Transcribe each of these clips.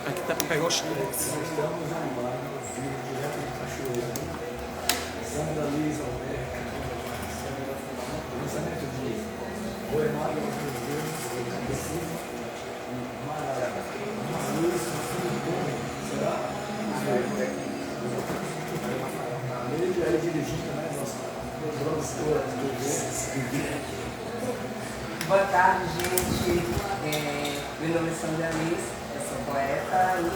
Aqui tá pra pegar o chão. Estamos online, direto de Cachoeira. Sandra Liz Alberto, lançamento de Boemar uma luz no fundo do mundo. Será? Ele é dirigindo, né? Nossa produtora de Boa tarde, gente. Meu nome é Sandra Liz, eu sou poeta e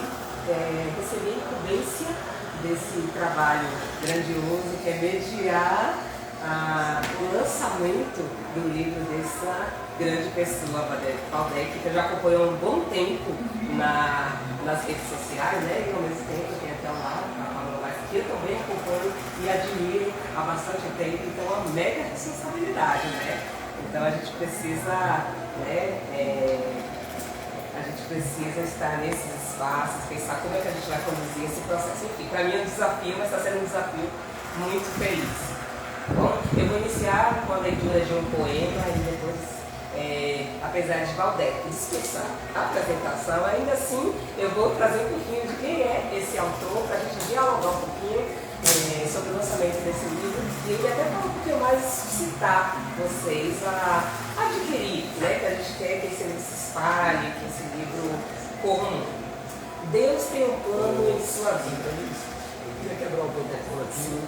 recebi a incumbência desse trabalho grandioso que é mediar o lançamento do livro dessa grande pessoa, Valdec, que eu já acompanho há um bom tempo nas redes sociais, né? E ao mesmo tempo tem até lá a Paula Vaz, que eu também acompanho e admiro há bastante tempo, então é uma mega responsabilidade, né? Então a gente precisa, estar nesses espaços, pensar como é que a gente vai conduzir esse processo. Enfim, para mim é um desafio, mas está sendo um desafio muito feliz. Bom, eu vou iniciar com a leitura de um poema e depois, apesar de Valdec dispensar a apresentação, ainda assim eu vou trazer um pouquinho de quem é esse autor, para a gente dialogar um pouquinho sobre o lançamento desse livro e até falar um pouquinho mais, suscitar vocês a adquirir, né? Que a gente quer que esse livro se espalhe, que esse livro corra o mundo. Deus tem um plano em sua vida. Eu queria quebrar o protocolo aqui.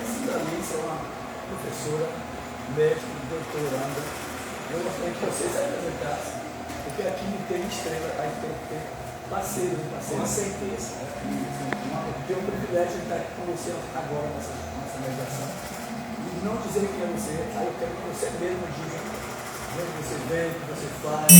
Sandra Liz é uma professora, médica, doutoranda. Eu gostaria que vocês se apresentassem, porque aqui tem estrela, aí tem que ter parceiros e parceiras. Com certeza. Tenho o privilégio de estar aqui com você agora nessa meditação. E não dizer quem é você, aí eu quero que você mesmo diga onde você vem, o que você faz.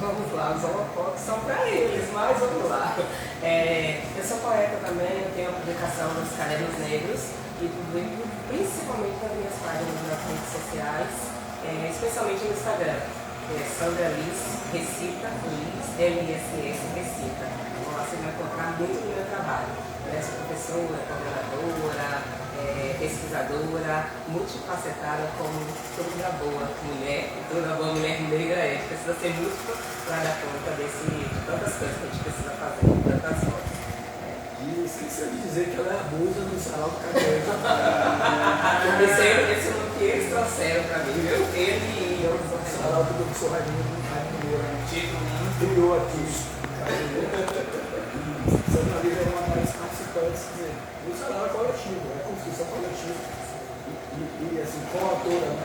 Vamos lá, os holofotes são para eles, mas vamos lá. Eu sou poeta também, eu tenho a publicação nos Cadernos Negros e publico principalmente nas minhas páginas nas redes sociais, especialmente no Instagram. Sandra Liz Recita, Liz, L-I-S-S, Recita. Então lá você vai encontrar muito do meu trabalho. Eu sou professora, coordenadora, pesquisadora, multifacetada como toda boa mulher, toda boa mulher negra precisa ser múltipla para dar conta de tantas coisas que a gente precisa fazer, tantas coisas. E esqueci de dizer que ela é a musa do Sarau do Cadeiro. Esse é o que eles trouxeram para mim, viu? Ele e eu. O Sarau do professor Raimundo Moura criou aqui. Sandra Liz é uma das participantes do Sarau coletivo, é construção coletiva. E assim, com a autora, né?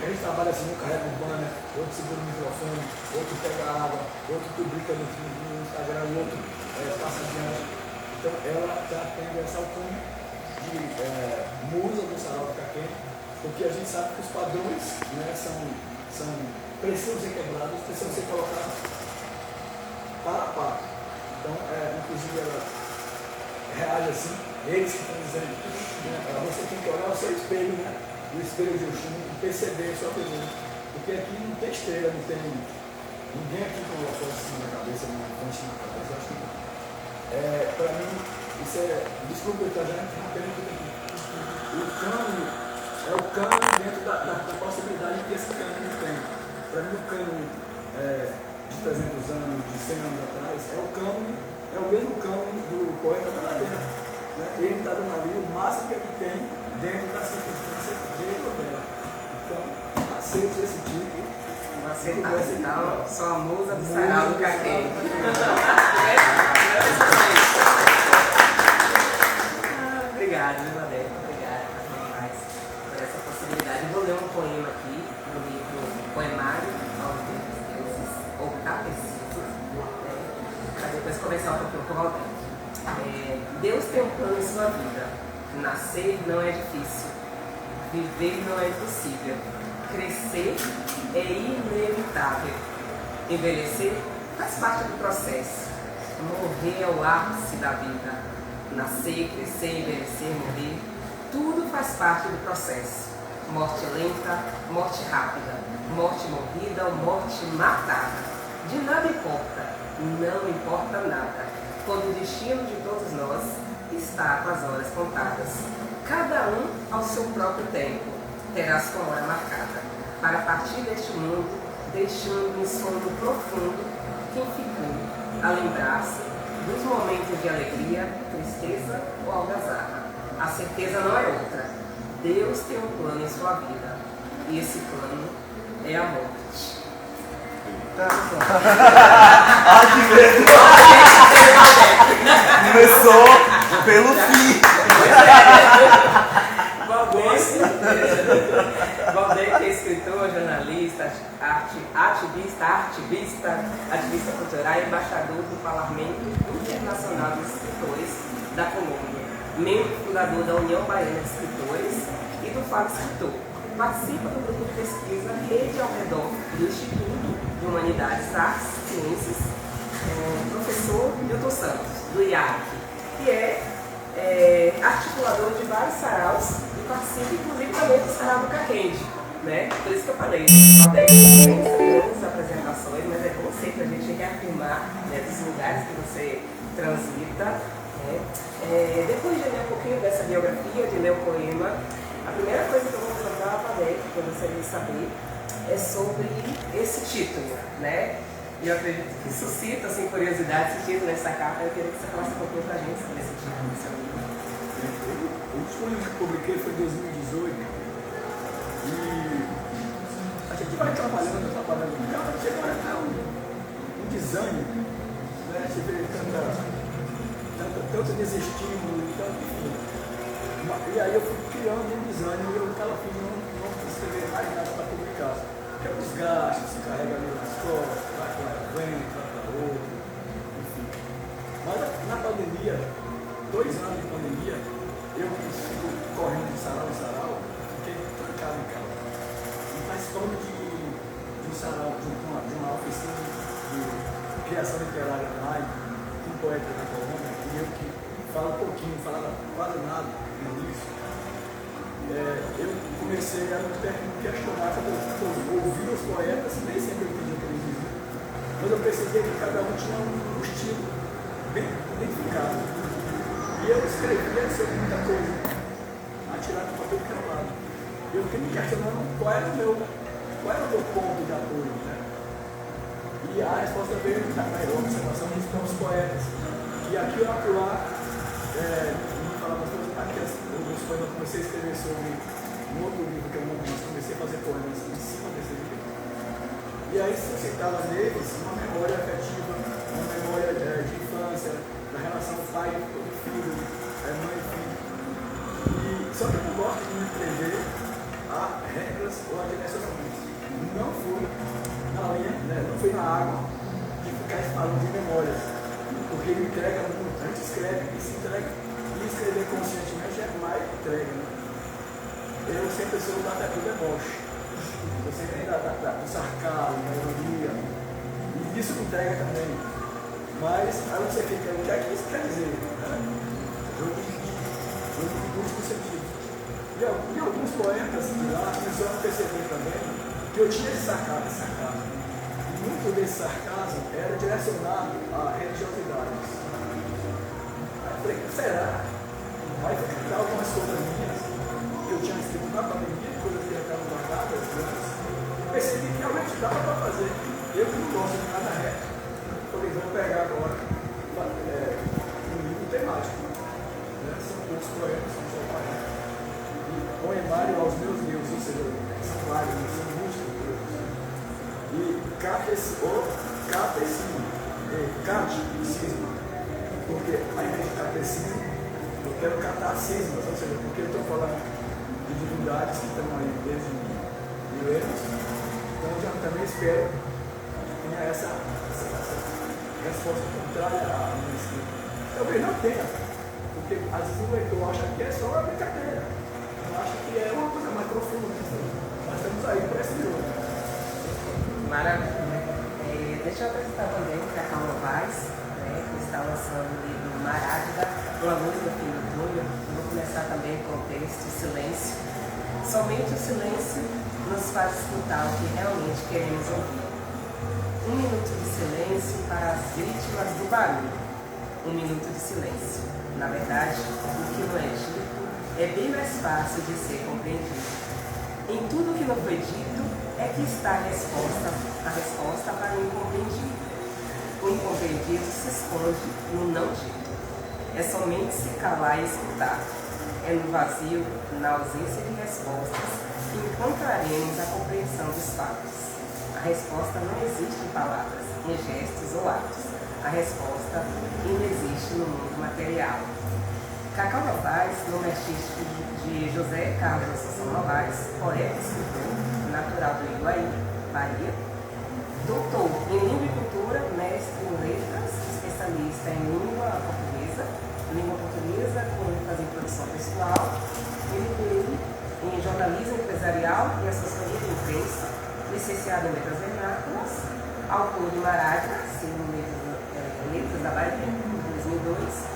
A gente trabalha assim, um carrega o banner, outro segura o microfone, outro pega a água, outro publica no Instagram, o outro passa adiante. Então ela está tendo essa alcunha de musa do Sarau do Caquém, porque a gente sabe que os padrões, né, precisam ser quebrados, precisam ser colocados para a par. Então, inclusive ela reage assim, eles que estão dizendo, né, você tem que olhar o seu espelho, né? O espelho de Oxum e perceber a sua beleza. Porque aqui não tem estrela, não tem ninguém aqui com uma coisa assim na cabeça, uma fonte na cabeça. Eu acho que para mim, isso desculpa eu estar já interrompendo tudo aqui. O cânone é o cânone dentro da possibilidade que esse cânone tem. Para mim, o cânone de 300 anos, de 100 anos atrás, é o cânone, é o mesmo cânone poeta está lá dentro. Né? Ele está dando ali o máximo que ele tem dentro da circunstância dele ou dela. Então, aceite esse tipo. Então, sou a musa do sarau do Caquê. Obrigado, meu Deus. Obrigada por essa possibilidade. Vou ler um poema aqui do livro Poemário aos Deuses, ou Capecitos, para depois começar um pouquinho com o Valdete. Deus tem um plano em sua vida. Nascer não é difícil. Viver não é impossível. Crescer é inevitável. Envelhecer faz parte do processo. Morrer é o ápice da vida. Nascer, crescer, envelhecer, morrer, tudo faz parte do processo. Morte lenta, morte rápida, morte morrida ou morte matada. De nada importa, não importa nada, quando o destino de todos nós está com as horas contadas. Cada um ao seu próprio tempo terá sua hora marcada, para partir deste mundo, deixando em sono profundo quem ficou a lembrar-se dos momentos de alegria, tristeza ou algazarra. A certeza não é outra. Deus tem um plano em sua vida. E esse plano é a morte. Ah, que medo! Começou pelo fim. Valdete é escritor, jornalista, ativista cultural e embaixador do Parlamento Internacional dos Escritores da Colômbia, membro fundador da União Baiana de Escritores e do Faro Escritor. Participa do grupo de pesquisa Rede ao Redor do Instituto de Humanidades, Artes e Ciências, professor Milton Santos, do IAC, que é articulador de vários saraus e participa inclusive também do sarau do Caquende, né? Por isso que eu falei, Valdete tem grandes apresentações, mas é bom sempre a gente reafirmar, né, dos lugares que você transita. Né? Depois de ler um pouquinho dessa biografia, de ler o poema, a primeira coisa que eu vou perguntar a Valdete, que eu gostaria de saber, é sobre esse título, né? E eu acredito que suscita assim, curiosidade esse título nessa capa. Eu queria que você falasse um pouquinho pra gente sobre esse título do seu livro. O último livro que eu publiquei foi em 2018 e a gente vai trabalhando, chega a um desânimo, né? Você vê tanto desestímulo, enfim. E aí eu fui criando um desânimo e eu estava afim de não escrever mais nada para publicar. Porque é o desgaste, se carrega ali nas costas, vai para frente, vai para outro, enfim. Mas na pandemia, 2 anos de pandemia, eu fico correndo de sarau em sarau, fiquei trancado em casa. E participando de um sarau, de uma oficina de criação literária online, com um poeta da Colômbia, e eu que falo um pouquinho, não falava quase nada no início. Eu comecei a me questionar quando eu ouvi os poetas, nem sempre eu entendi o que eles diziam, mas eu percebi que cada um tinha um estilo bem identificado. E eu escrevia sobre muita coisa, atirado para todo que era lado. Eu fiquei me questionando qual era o meu ponto de apoio, né? E a resposta veio da maior observação dos poetas. E aqui eu acolá, não falava as coisas, aqui alguns poemas eu comecei a escrever sobre um outro livro que eu não vi, comecei a fazer poemas em cima desse livro. E aí suscitava neles uma memória afetiva, uma memória de infância, da relação pai e filho, mãe e filho. Só que eu não gosto de me prender a regras ou a direcionamentos. Não fui na linha, não fui na água de ficar falando de memórias, porque ele entrega muito. A gente escreve e se entrega, e escrever conscientemente é mais entrega. Né? Eu sempre sou do deboche, eu sempre do sarcasmo, da ironia, e isso me entrega também. Mas aí você fica, o que é que isso quer dizer? Né? Eu no sentido. E alguns poetas lá começaram a perceber também que eu tinha esse sarcasmo. E muito desse sarcasmo era direcionado a religiosidades. Aí eu falei, será? Aí fui criar algumas coisas minhas que eu tinha escrito na pandemia, coisas que estavam guardadas antes. Percebi que realmente dava para fazer. Eu que não gosto de nada reto. Falei, vou pegar agora um livro temático. contrário aos meus deuses, ou seja, santuários, são muitos deuses. E catecismo, porque a igreja de catecismo, eu quero catar cismas, ou seja, porque eu estou falando de divindades que estão aí desde milênios, então eu já também espero que tenha essa resposta contrária à minha escrita. Talvez não tenha, porque às vezes o leitor acha que é só uma brincadeira, não acha que é uma coisa mais profunda. Nós estamos aí para esse jogo. Maravilha. Deixa eu apresentar também Cacau Novaes, que está lançando o livro Marádida, Uma Luz no Fim do Túnel. Vou começar também com o texto Silêncio. Somente o silêncio nos faz escutar o que realmente queremos ouvir. 1 minuto de silêncio para as vítimas do barulho. 1 minuto de silêncio. Na verdade, o que não é dito é bem mais fácil de ser compreendido. Em tudo que não foi dito é que está a resposta para o incompreendido. O incompreendido se esconde no não dito. É somente se calar e escutar. É no vazio, na ausência de respostas, que encontraremos a compreensão dos fatos. A resposta não existe em palavras, em gestos ou atos. A resposta ainda existe no mundo material. Cacau Novaes, nome artístico de José Carlos Assunção Novaes, poeta e escritor, natural do Iguaí, Bahia. Doutor em Língua e Cultura, mestre em Letras, especialista em língua portuguesa com ênfase em produção textual, MBA em jornalismo empresarial e assessoria de imprensa, licenciado em Letras Vernáculas, autor de Marádida, Letras da Bahia, em 2002,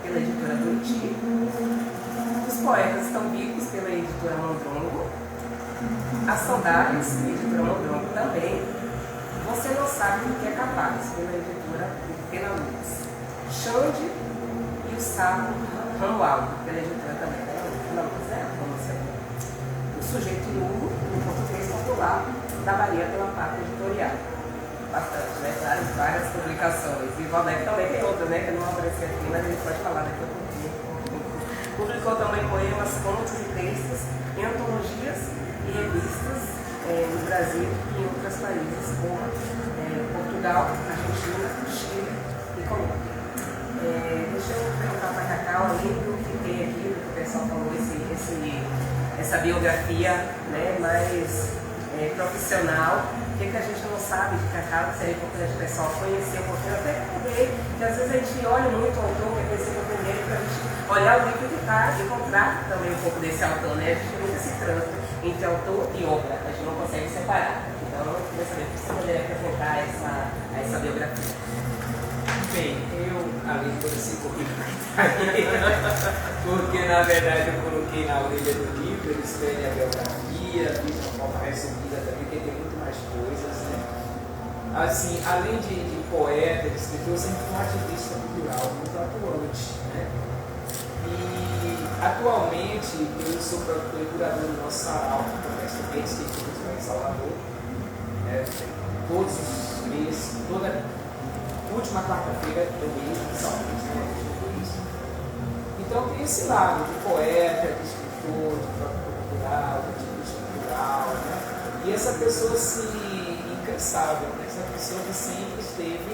pela editora Buriti. Os Poetas Estão Vivos, pela editora Mondrongo. As Saudáveis, editora Mondrongo também. Você Não Sabe do que é Capaz, pela editora Pena Luz. Xande e o Sapo Romualdo, pela editora também Pena Luz, O Sujeito Nulo, em português popular, da Bahia, pela Pátria Editorial. Bastante, né? Várias publicações. E o Valdec também tem outra, né? Que não apareceu aqui, mas a gente pode falar daqui a pouquinho. Publicou também poemas, contos e textos em antologias e revistas no Brasil e em outros países, como Portugal, Argentina, Chile e Colômbia. Deixa eu perguntar para a Cacau, além do que tem aqui, do que o pessoal falou, essa biografia, né, mais profissional, o que a gente não sabe de Cacau, que seria importante o pessoal conhecer um pouquinho, até poder, que às vezes a gente olha muito o autor, quer conhecer o primeiro, para a gente olhar o livro que está e encontrar também um pouco desse autor, né? A gente nunca se transa entre autor e obra, a gente não consegue separar. Então, eu queria saber se você poderia apresentar essa biografia. Bem, eu, além de toda esse currículo, porque na verdade eu coloquei na orelha do livro, eles têm a biografia, fiz uma forma resumida também, porque tem muito mais coisas, né? Assim, além de poeta, de escritor, eu sempre fui um ativista cultural, muito atuante, né? E atualmente eu sou produtor e curador do nosso sarau, do Comércio Mendes, que fica em Salvador, né? Todos os meses, toda última quarta-feira do mês de Salvador, né? Então tem esse lado de poeta, de escritor, de produtor cultural, de ativista cultural, né? E essa pessoa incansável, né? Essa pessoa que sempre esteve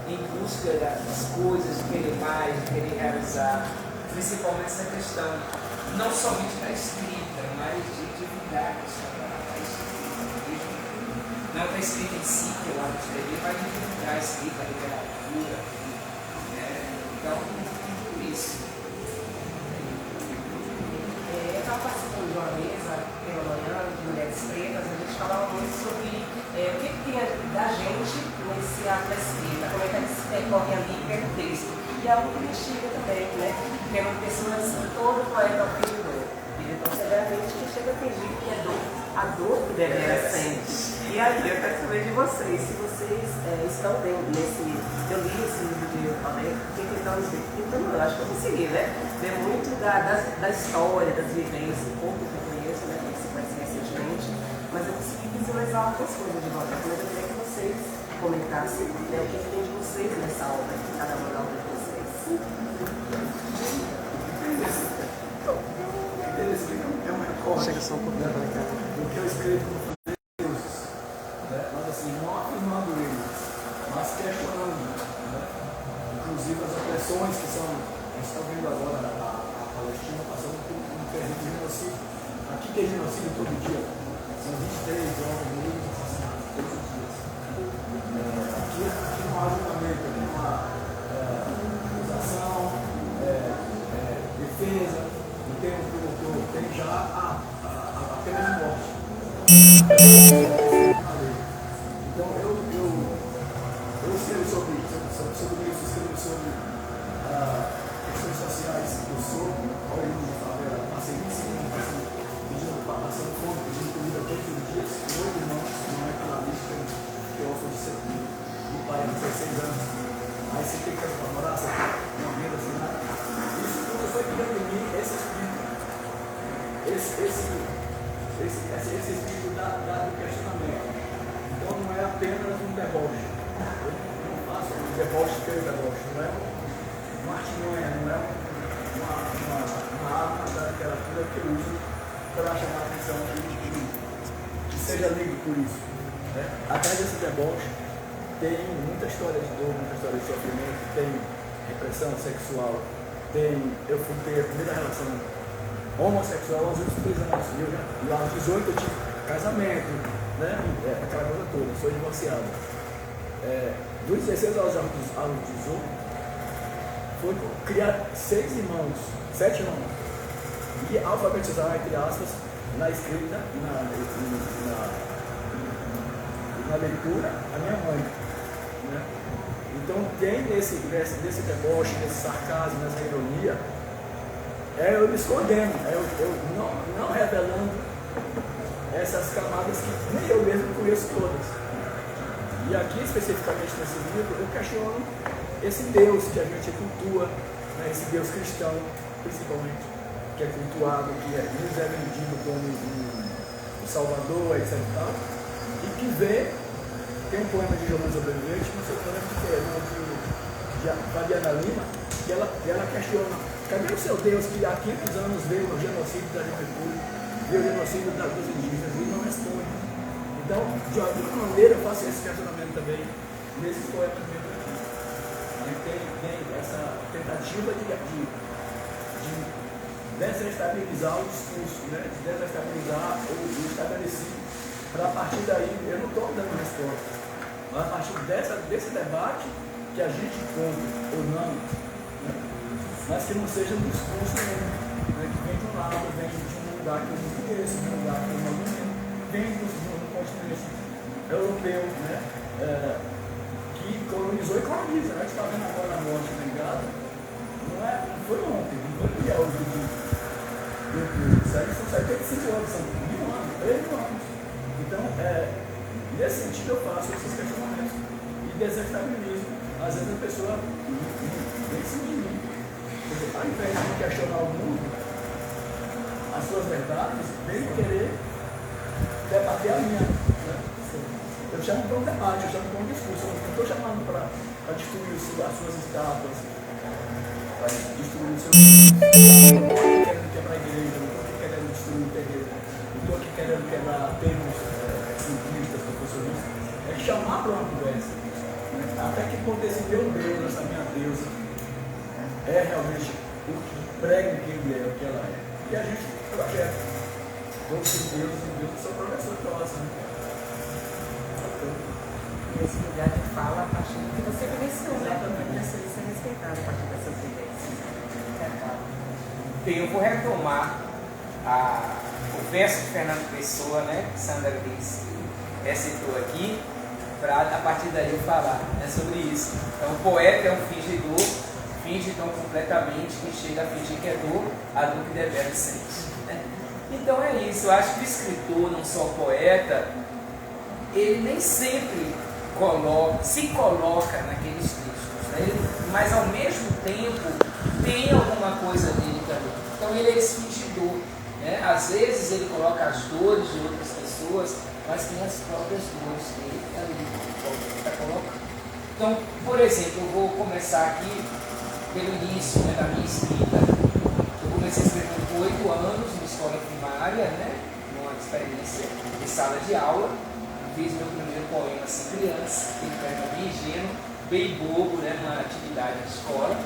em busca das coisas, de querer mais, de querer realizar, principalmente essa questão, não somente da escrita, mas de divulgar a questão da escrita. Não da escrita em si, que eu amo escrever, mas de divulgar a escrita, a literatura. Né? Então, tudo isso. Eu estava participando de uma mesa pela manhã de Mulheres Pretas, a gente falava muito sobre o que tem da gente nesse ato da escrita, como é que eles percorrem ali pelo texto. E é algo que me instiga também, né? Porque é uma pessoa assim, todo poeta é o filho ele tão severamente que chega a fingir que é a dor que devera sente. E aí eu quero saber de vocês, se vocês estão vendo eu li esse livro de Valdec, então eu acho que eu consegui, né? Ver muito da história, das vivências, um pouco que eu conheço, né? Que se conhece recentemente, mas eu consegui visualizar algumas coisas de Valdec, mas eu queria que vocês comentassem, né, o que tem de vocês nessa obra, cada uma da obra de vocês. Chega só um pouquinho pra cá. do que eu escrevo no deuses, né? Mas assim, não afirmando eles, mas questionando, né? Inclusive as opressões que são, a gente está vendo agora a Palestina passando por um período de genocídio. Aqui tem genocídio todo dia, são 23 jovens negros assassinados todos os dias. Aqui não há julgamento, não há acusação, defesa, não tem um promotor, tem já a pena de morte. Então eu escrevo sobre isso, escrevo sobre questões sociais, eu sou origem de favela, passei 25 anos passando fome, pedindo comida todos os dias, meu irmão não é canalista, que é órfão de sepultura, o pai de 16 anos, aí você tem que namorar, você tem uma vida assim, nada. Isso tudo foi criando em mim esse espírito, esse espírito do questionamento. Então não é apenas um deboche. Eu não faço um deboche pelo deboche, não é uma artimanha, não é uma arma da literatura que eu uso para chamar a atenção que seja livre por isso. Né? Atrás desse deboche tem muita história de dor, muita história de sofrimento, tem repressão sexual, eu fui ter a primeira relação homossexual aos 23 anos, e aos 18 eu tive casamento, né? Aquela coisa toda, sou divorciado. Dos 16 aos 18, foi criar 7 irmãos, e alfabetizar, entre aspas, na escrita e na leitura, a minha mãe. Né? Então tem nesse deboche, nesse sarcasmo, nessa ironia, eu me escondendo, eu não revelando essas camadas que nem eu mesmo conheço todas. E aqui, especificamente nesse livro, eu questiono esse Deus que a gente cultua, né, esse Deus cristão, principalmente, que é cultuado, que nos é vendido como um Salvador, etc. E que tem um poema de Giovanni Sobrevivente, não sei qual é que é, de Fabiana Lima, que ela questiona: cadê o seu Deus que há 500 anos veio o genocídio da juventude, veio o genocídio dos indígenas, e não responde. Então, de alguma maneira, eu faço esse questionamento também nesses poemas meus aqui. Tem essa tentativa de desestabilizar o discurso, né? De desestabilizar o estabelecido, para a partir daí, eu não estou dando resposta, mas a partir desse debate, que a gente compre ou não, né? Mas que não seja um discurso mesmo, né? Que vem de um lado, vem de um lugar que eu não conheço, de um lugar que eu não conheço, vem do continente europeu, né? Que colonizou e coloniza, né? A gente está vendo agora a morte vengada, não foi ontem, não foi no dia 8 de outubro, isso aí são 75 anos, são 1.000 anos, 3.000 anos. Então, nesse sentido eu faço esses questionamentos e desestabilizo. Às vezes a pessoa vem em cima de mim. Porque, ao invés de questionar o mundo, as suas verdades, vem querer debater a minha. Né? Eu chamo para um debate, eu chamo para um discurso. Eu não estou chamando para destruir as suas estátuas, para destruir o seu. Eu não estou aqui querendo quebrar a igreja, não estou aqui querendo destruir o terreiro, não estou aqui querendo quebrar termos cientistas, professoristas. É chamar para uma conversa. Né? Até que ponto esse meu Deus, essa minha deusa, é realmente o que prega quem é, o que ela é. E a gente projeta. Todos os deuses e Deus são professores nossa. Né? Esse lugar de fala a partir do que você vivenciou, né? Também isso é respeitado a partir dessas vivências. Bem, eu vou retomar o verso de Fernando Pessoa, né? Que Sandra Gris recitou aqui, para a partir daí eu falar, né, sobre isso. Então, o poeta é um fingidor, finge tão completamente que chega a fingir que é dor, a dor que deve sente. Né? Então é isso, eu acho que o escritor, não só o poeta, ele nem sempre se coloca naqueles textos, né? Mas ao mesmo tempo tem alguma coisa dele também. Então ele é esse fingidor, né? Às vezes ele coloca as dores de outras pessoas, mas tem as próprias dores dele ali está colocando. Então, por exemplo, eu vou começar aqui pelo início, né, da minha escrita. Eu comecei escrevendo com 8 anos, na escola primária, né? Numa experiência de sala de aula. Fiz meu primeiro poema assim, criança, que era bem ingênuo, bem bobo, né? Numa atividade de escola.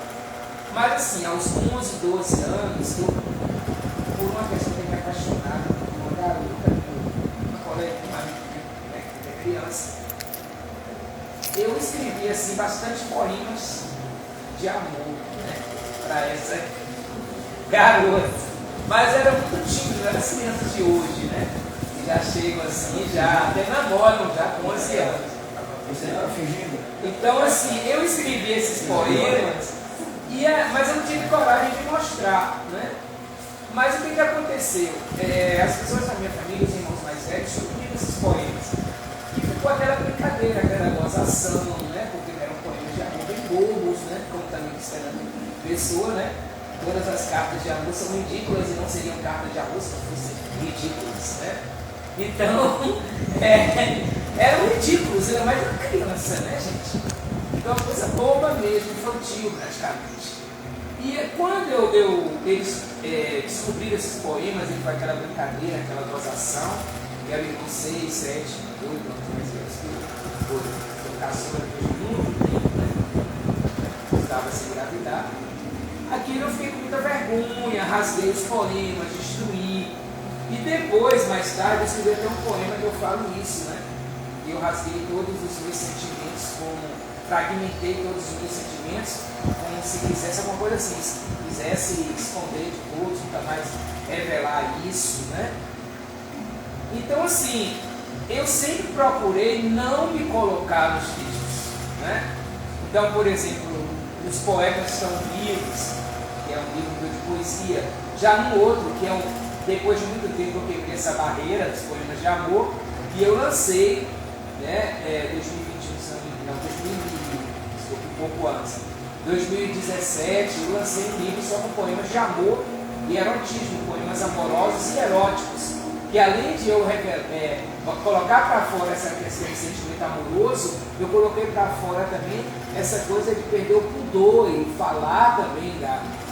Mas assim, aos 11, 12 anos, eu, por uma questão de me apaixonar por uma garota, uma colega de uma amiga, né? Que era criança, eu escrevi assim, bastante poemas de amor, né? Para essa garota. Mas era muito tímido, não era as crianças de hoje, né? Que já chegam assim, já até namoram já com 11 anos. Você estava fingindo? Então assim, eu escrevi esses poemas, mas eu não tive coragem de mostrar, né? Mas o que aconteceu? As pessoas da minha família, os irmãos mais velhos, descobriram esses poemas. E ficou aquela brincadeira, aquela gozação, né? Porque eram poemas de amor bem bobos, né? Como também disse Fernando Pessoa, né? Todas as cartas de amor são ridículas e não seriam cartas de amor se não fossem ridículas, né? Então, eram ridículos, era mais uma criança, né, gente? Então, uma coisa boba mesmo, infantil praticamente. E quando eles descobriram esses poemas, foi aquela brincadeira, aquela gozação, e era irmão 6, 7, 8 anos mais velhos que foi caçula depois de muito tempo, né? Estava sem engravidar. Aquilo eu fiquei com muita vergonha, rasguei os poemas, destruí. E depois, mais tarde, eu escrevi até um poema que eu falo isso, né? Eu rasguei todos os meus sentimentos, fragmentei todos os meus sentimentos, como se quisesse alguma coisa assim, se quisesse esconder de todos, nunca mais revelar isso, né? Então, assim, eu sempre procurei não me colocar nos textos, né? Então, por exemplo, os poemas estão vivos, que é um livro meu de poesia, já no outro, que é depois de muito tempo eu quebrei essa barreira dos poemas de amor, e eu lancei, né, 2017, eu lancei um livro só com poemas de amor e erotismo, poemas amorosos e eróticos, que além de eu colocar para fora essa questão de sentimento amoroso, eu coloquei para fora também essa coisa de perder o pudor e falar também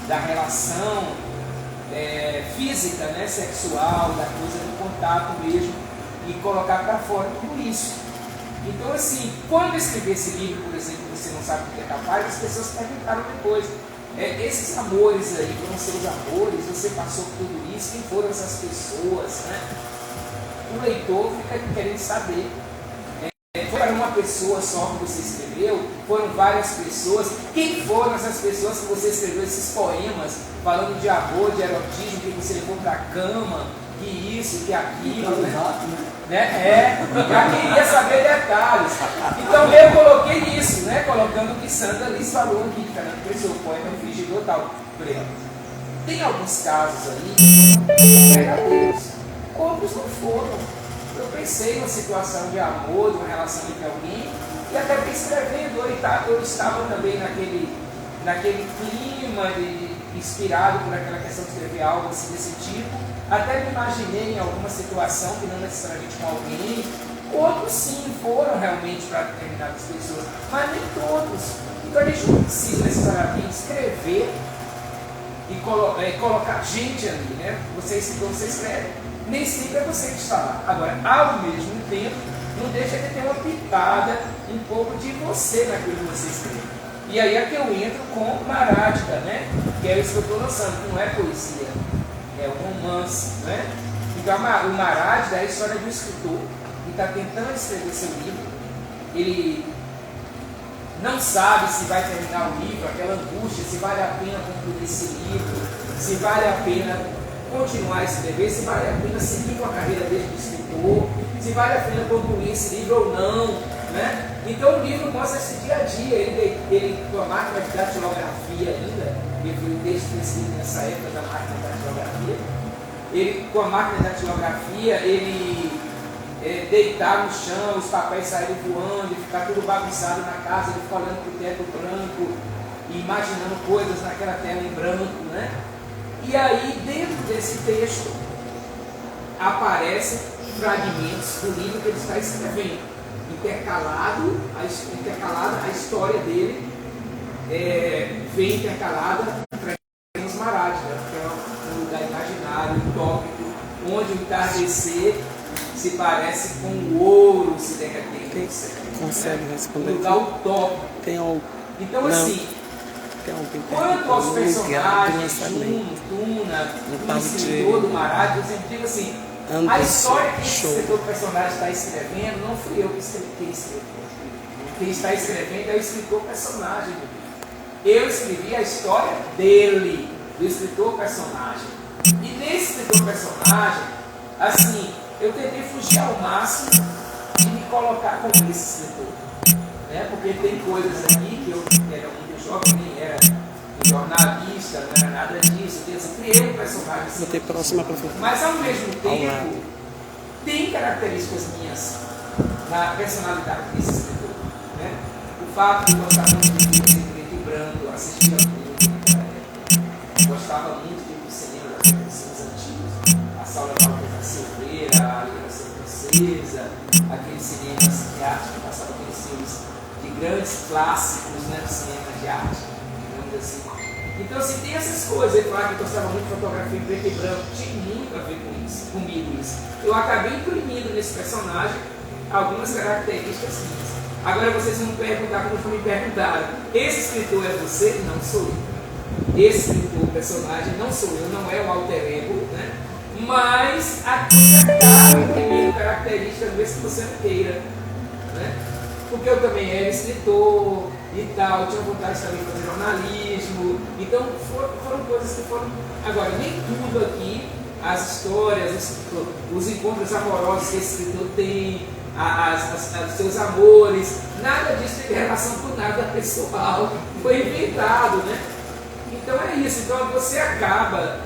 da relação física, né, sexual, da coisa do contato mesmo, e colocar para fora tudo isso. Então, assim, quando eu escrevi esse livro, por exemplo, Você Não Sabe o que é Capaz, as pessoas perguntaram depois, esses amores aí foram seus amores, você passou por tudo isso, quem foram essas pessoas, né? O leitor fica querendo saber. Foi uma pessoa só que você escreveu? Foram várias pessoas? Quem foram essas pessoas que você escreveu esses poemas falando de amor, de erotismo, que você levou para a cama, que isso, que aquilo, né? Já queria saber detalhes. Então eu coloquei isso, né? Colocando o que Sandra Liz falou aqui, Fernando Pessoa, o poema do fingidor tal. Tem alguns casos aí verdadeiros, outros não foram. Eu pensei numa situação de amor, de uma relação entre alguém, e acabei escrevendo. Eu estava também naquele clima inspirado por aquela questão de escrever algo assim desse tipo. Até me imaginei em alguma situação que não necessariamente com alguém. Outros sim foram realmente para determinadas pessoas, mas nem todos. Então a gente não precisa necessariamente escrever e colocar gente ali, né? Você escreve, nem sempre é você que está lá. Agora, ao mesmo tempo, não deixa de ter uma pitada, um pouco de você naquilo que você escreve. E aí é que eu entro com Marática, né? Que é isso que eu estou lançando, que não é poesia, é um romance, né? Então o Marática é a história de um escritor que está tentando escrever seu livro. Ele não sabe se vai terminar o livro, aquela angústia, se vale a pena concluir esse livro, se vale a pena continuar a escrever, se vale a pena seguir com a carreira dele de escritor, se vale a pena concluir esse livro ou não, né? Então o livro mostra esse dia a dia, ele com a máquina de datilografia ainda, ele foi um texto escrito nessa época da máquina de datilografia, ele com a máquina de datilografia, ele deitar no chão, os papéis saírem voando, e ficar tudo bagunçado na casa, ele ficar olhando para o teto branco, e imaginando coisas naquela tela em branco, né? E aí, dentro desse texto, aparecem fragmentos do livro que ele está escrevendo. Intercalada a história dele, vem intercalada para os Marática, que é entardecer se parece com o ouro se derretendo Quem no céu. consegue Um responder? lugar utópico. Tem algum Então, Não. assim, tem alguém quanto aos perguntando, personagens, lançamento. Tuna, No o tal escritor de do Marad, eu sempre digo assim, a Anderson, história que esse show. escritor personagem está escrevendo, não fui eu que escrevi. Quem está escrevendo é o escritor personagem do livro. Eu escrevi a história dele, do escritor personagem. E nesse escritor personagem, assim, eu tentei fugir ao máximo de me colocar como esse escritor. Né? Porque tem coisas aqui que eu era muito jovem, nem era jornalista, não era nada disso. Eu criei um personagem assim, Vou ter próxima professora. mas ao mesmo lado. tempo, tem características minhas na personalidade desse escritor. Né? O fato de gostar muito de filmes em preto e branco, assistir a filme, gostava muito de ir para o cinema das produções antigas, a Saula Valqueira Silveira, a Aliança Princesa, aqueles cinemas de arte que passavam aqueles filmes de grandes clássicos, né, do cinema de arte, digamos assim. Então, assim, tem essas coisas. Ele fala que gostava muito de fotografia em preto e branco, tinha muito a ver com isso, comigo isso. Eu acabei imprimindo nesse personagem algumas características minhas. Agora vocês vão me perguntar como me perguntaram: esse escritor é você? Não sou eu. Esse escritor, personagem, não sou eu, não é o alter ego, né? Mas aqui acaba imprimindo características, mesmo que você não queira, né? Porque eu também era escritor e tal, tinha vontade de também fazer jornalismo, então foram coisas que foram. Agora, nem tudo aqui, as histórias, os encontros amorosos que esse escritor tem, os seus amores, nada disso tem relação com nada pessoal, foi inventado, né? Então é isso, então você acaba,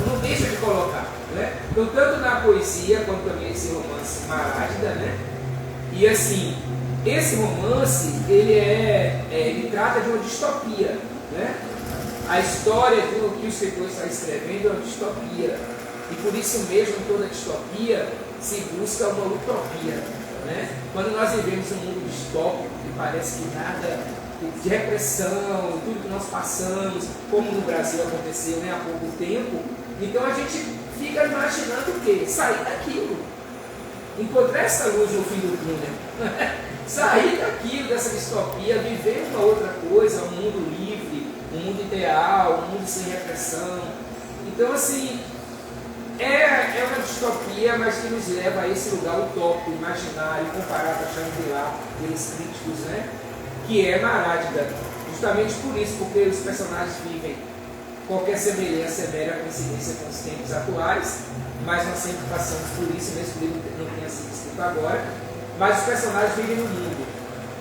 não deixa de colocar, né? Então, tanto na poesia quanto também esse romance Marádida, né? E assim, esse romance, ele trata de uma distopia, né? A história do que o escritor está escrevendo é uma distopia. E por isso mesmo, em toda distopia, se busca uma utopia, né? Quando nós vivemos um mundo distópico, que parece que nada de repressão, tudo que nós passamos, como no Brasil aconteceu, né, há pouco tempo, então a gente fica imaginando o quê? Sair daquilo. Encontrar essa luz no fim do túnel. Sair daquilo, dessa distopia, viver uma outra coisa, um mundo livre, um mundo ideal, um mundo sem repressão. Então, assim, é uma distopia, mas que nos leva a esse lugar utópico, imaginário, comparado a Shangri-La pelos críticos, né? Que é Marádida. Justamente por isso, porque os personagens vivem qualquer semelhança é mera coincidência com os tempos atuais, mas nós sempre passamos por isso, mesmo que o livro não tenha sido escrito agora. Mas os personagens vivem num mundo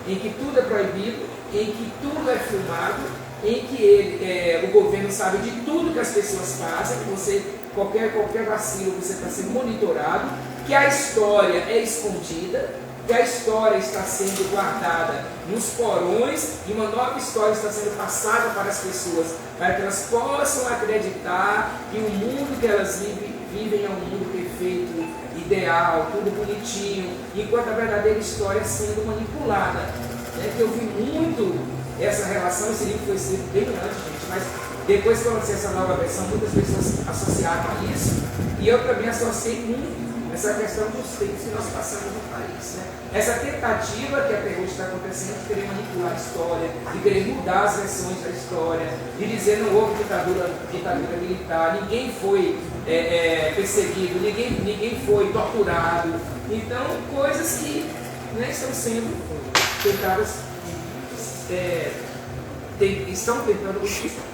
em que tudo é proibido, em que tudo é filmado, em que o governo sabe de tudo que as pessoas fazem, qualquer vacilo você está sendo monitorado, que a história é escondida, que a história está sendo guardada nos porões e uma nova história está sendo passada para as pessoas, para que elas possam acreditar que o mundo que elas vivem é um mundo perfeito, ideal, tudo bonitinho, enquanto a verdadeira história é sendo manipulada. Né? Que eu vi muito essa relação, esse livro foi escrito bem antes, gente, mas depois que eu lancei essa nova versão, muitas pessoas associaram a isso, e eu também associei muito essa questão dos tempos que nós passamos no país. Né? Essa tentativa que até hoje está acontecendo de querer manipular a história, de querer mudar as versões da história, de dizer não houve ditadura militar, ninguém foi perseguido, ninguém foi torturado. Então, coisas que, né, estão sendo tentadas, estão tentando modificar.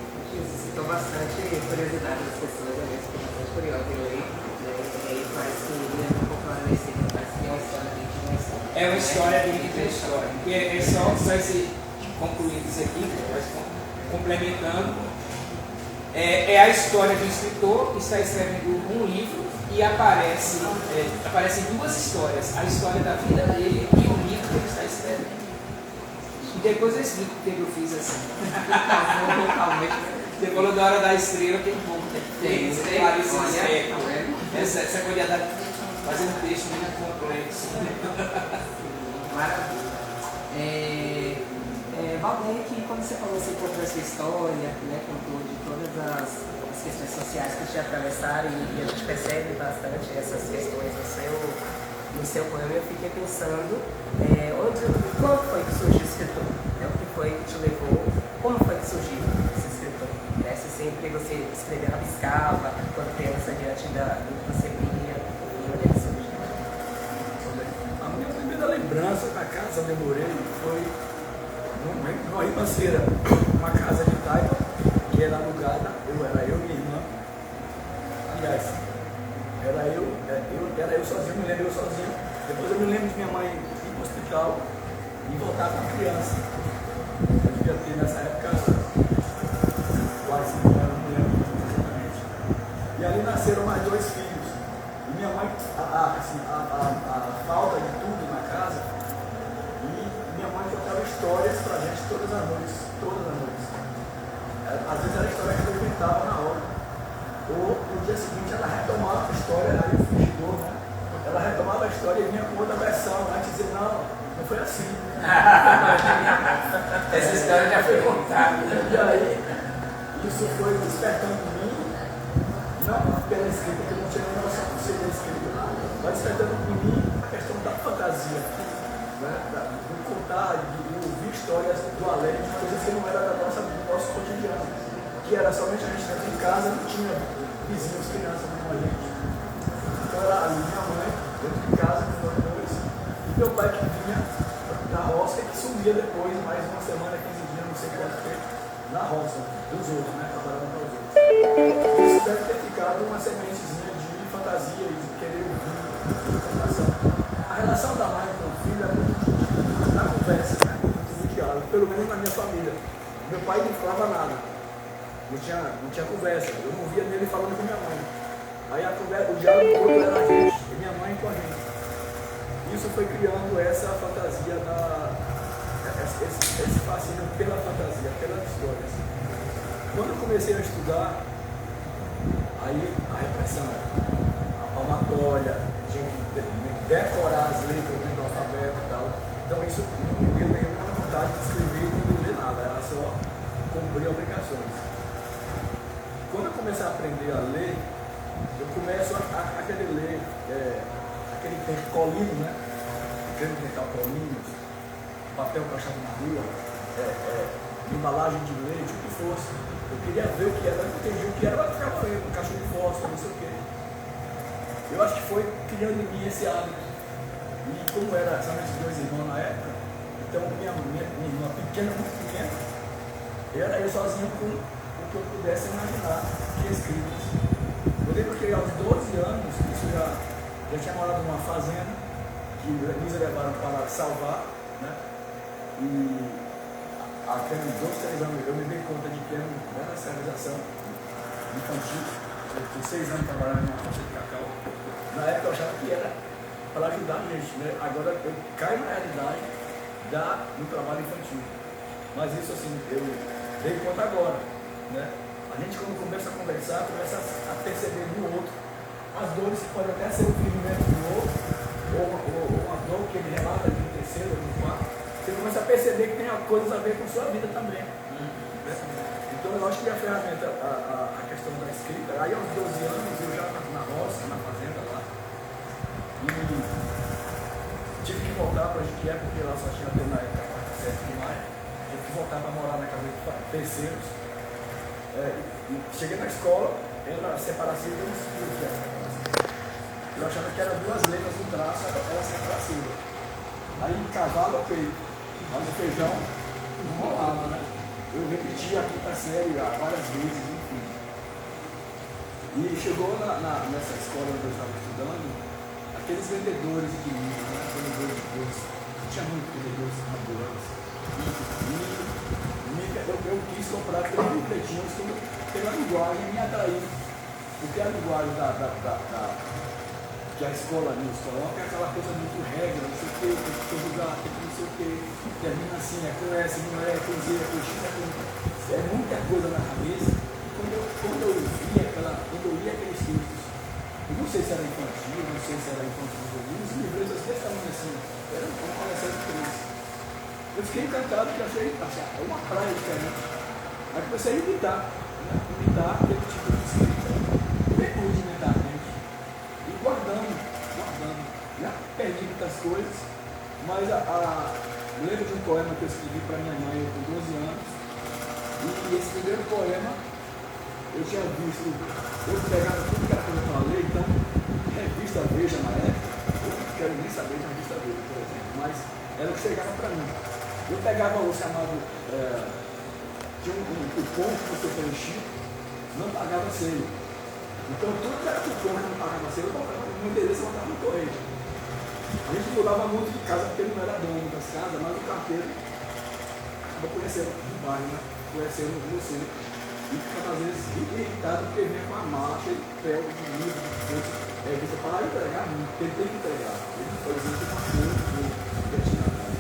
Suscitou bastante curiosidade das pessoas, eu mesmo fiquei bastante curiosa em ler. E parece que ele é um pouco parecido, parece que é uma história dentro de uma história. É uma história dentro de uma história. Porque é só esse concluindo isso aqui, mas complementando. É a história do escritor que está escrevendo um livro e aparecem duas histórias. A história da vida dele e o livro que ele está escrevendo. E depois eu explico porque eu fiz assim. Você falou da hora da estrela, tem como. Tem Clarice Lispector. Essa coisa de fazer um texto muito complexo. Maravilha. Valdeir, que quando você falou assim, contou a sua história, né, contou de todas as questões sociais que te atravessaram e a gente percebe bastante essas questões no seu poema, eu fiquei pensando quando foi que surgiu o escritor? Né? O que foi que te levou? Como foi que surgiu esse escritor? Né? Se sempre você escreveu, rabiscava, quando pensa diante do que você via, e onde ele surgiu? A minha primeira lembrança da casa onde eu morei foi numa ribanceira, uma casa de taipa que era alugada, era eu e minha irmã. Aliás, era eu sozinho, me lembro eu sozinho. Depois eu me lembro de minha mãe ir para o hospital e voltar com a criança. Eu devia ter nessa época quase 5 anos, não lembro exatamente. E ali nasceram mais 2 filhos. E minha mãe, a falta de tudo na casa, e minha mãe contava histórias pra gente todas as noites. Às vezes era a história que eu inventava na hora. Ou no dia seguinte ela retomava a história, aí o fingidor, né? Ela retomava a história e vinha com outra versão, né? Dizia, não foi assim. Essa história já foi contada. E aí, isso foi despertando em mim, não pela escrita, porque eu não tinha nem noção de ser escrita, mas despertando em mim a questão da fantasia, né? De contar, de ouvir histórias do além, de coisas que não eram do nosso cotidiano, que era somente a gente dentro de casa, não tinha vizinhos, crianças como a gente. Então era ali minha mãe, dentro de casa, com os dois, e meu pai que vinha na roça e que sumia depois, mais uma semana, 15 dias, não sei quanto tempo, na roça, dos outros, né? Trabalhando para os outros. Isso deve ter ficado uma sementezinha de fantasia e de querer ouvir informação. A relação da mãe com o filho é muito na conversa, né? Muito diálogo, pelo menos na minha família. Meu pai não falava nada, não tinha conversa, eu não via nele falando com minha mãe. Aí o diálogo todo era a gente, e minha mãe com a gente. Isso foi criando essa fantasia, esse fascínio pela fantasia, pelas histórias. Quando eu comecei a estudar, aí a repressão, a palmatória, tinha que decorar as letras do alfabeto e tal. Então isso não me deu nenhuma vontade de escrever e não ler nada, era só cumprir obrigações. Quando eu comecei a aprender a ler, eu começo a querer ler aquele tempo colino, né? Querendo tentar colinos, papel que eu achava na rua, embalagem de leite, o que fosse. Eu queria ver o que era, eu não entendi o que era, mas ficava lendo, caixa de fósforo, não sei o quê. Eu acho que foi criando em mim esse hábito. E como era somente 2 irmãos na época, então minha irmã pequena, muito pequena, era eu sozinho com o que eu pudesse imaginar de escritas. Eu lembro que aos 12 anos, isso já tinha morado numa fazenda, que eles levaram para salvar, né? E aqueles 2, 3 anos eu me dei conta de que era uma realização infantil. Eu com 6 anos trabalhando numa fábrica de cacau. Na época eu achava que era para ajudar a gente, né? Agora eu caio na realidade no trabalho infantil. Mas isso assim, eu dei conta agora, né? A gente quando começa a conversar, começa a perceber no outro as dores que podem até ser o ferimento do outro, ou uma dor que ele relata de um terceiro ou de um quarto. Você começa a perceber que tem coisas a ver com sua vida também. Né? Então eu acho que a ferramenta, a questão da escrita, aí aos 12 anos eu já na roça, na fazenda lá, e tive que voltar para Jiquié, porque lá só tinha até na época 47 de maio, tive que voltar para morar na casa de terceiros. E cheguei na escola, era separativa e eu eu achava que eram 2 letras do traço, era separativa. Aí cavalo eu peito, mas o feijão não rolava, né? Eu repetia a 5ª série várias vezes, enfim. E chegou nessa escola onde eu estava estudando, aqueles vendedores de livros, né? Vendedores de cursos, tinha muitos vendedores ambulantes. Eu quis comprar 3 livretinhos pela linguagem me atrair. Porque a linguagem que a escola nos coloca é aquela coisa muito regra, não sei o que, tem que conjugar, tem que não sei o que, termina assim, é com S, não é com Z, é com X, é muita coisa na cabeça. Quando eu lia aqueles textos, eu não sei se era infantil, não sei se era infantil, os livros desse tamanho assim, era uma coleção de textos. Eu fiquei encantado porque achei comecei a achar uma praia diferente. Aí comecei a imitar, né? Imitar aquele tipo de escrita, bem rudimentarmente, e guardando. Já perdi muitas coisas, mas eu lembro de um poema que eu escrevi para minha mãe com 12 anos, e esse primeiro poema eu tinha visto, eu pegava tudo que era coisa para ler, então, revista Veja na época, eu não quero nem saber de revista Veja, por exemplo, mas era o que chegava para mim. Eu pegava o chamado, tinha um cupom que você preenchia, não pagava selo. Então tudo que era cupom que não pagava selo, eu botava no endereço, eu botava no correio. A gente mudava muito de casa porque ele não era dono das casas, mas o carteiro acaba conhecendo do bairro, né? Conhecendo você. E ficava às vezes irritado porque vinha com a mala cheia de papel, de livro, de você para entregar muito, porque ele tem que entregar. Ele, por exemplo, uma coisa do destinatário.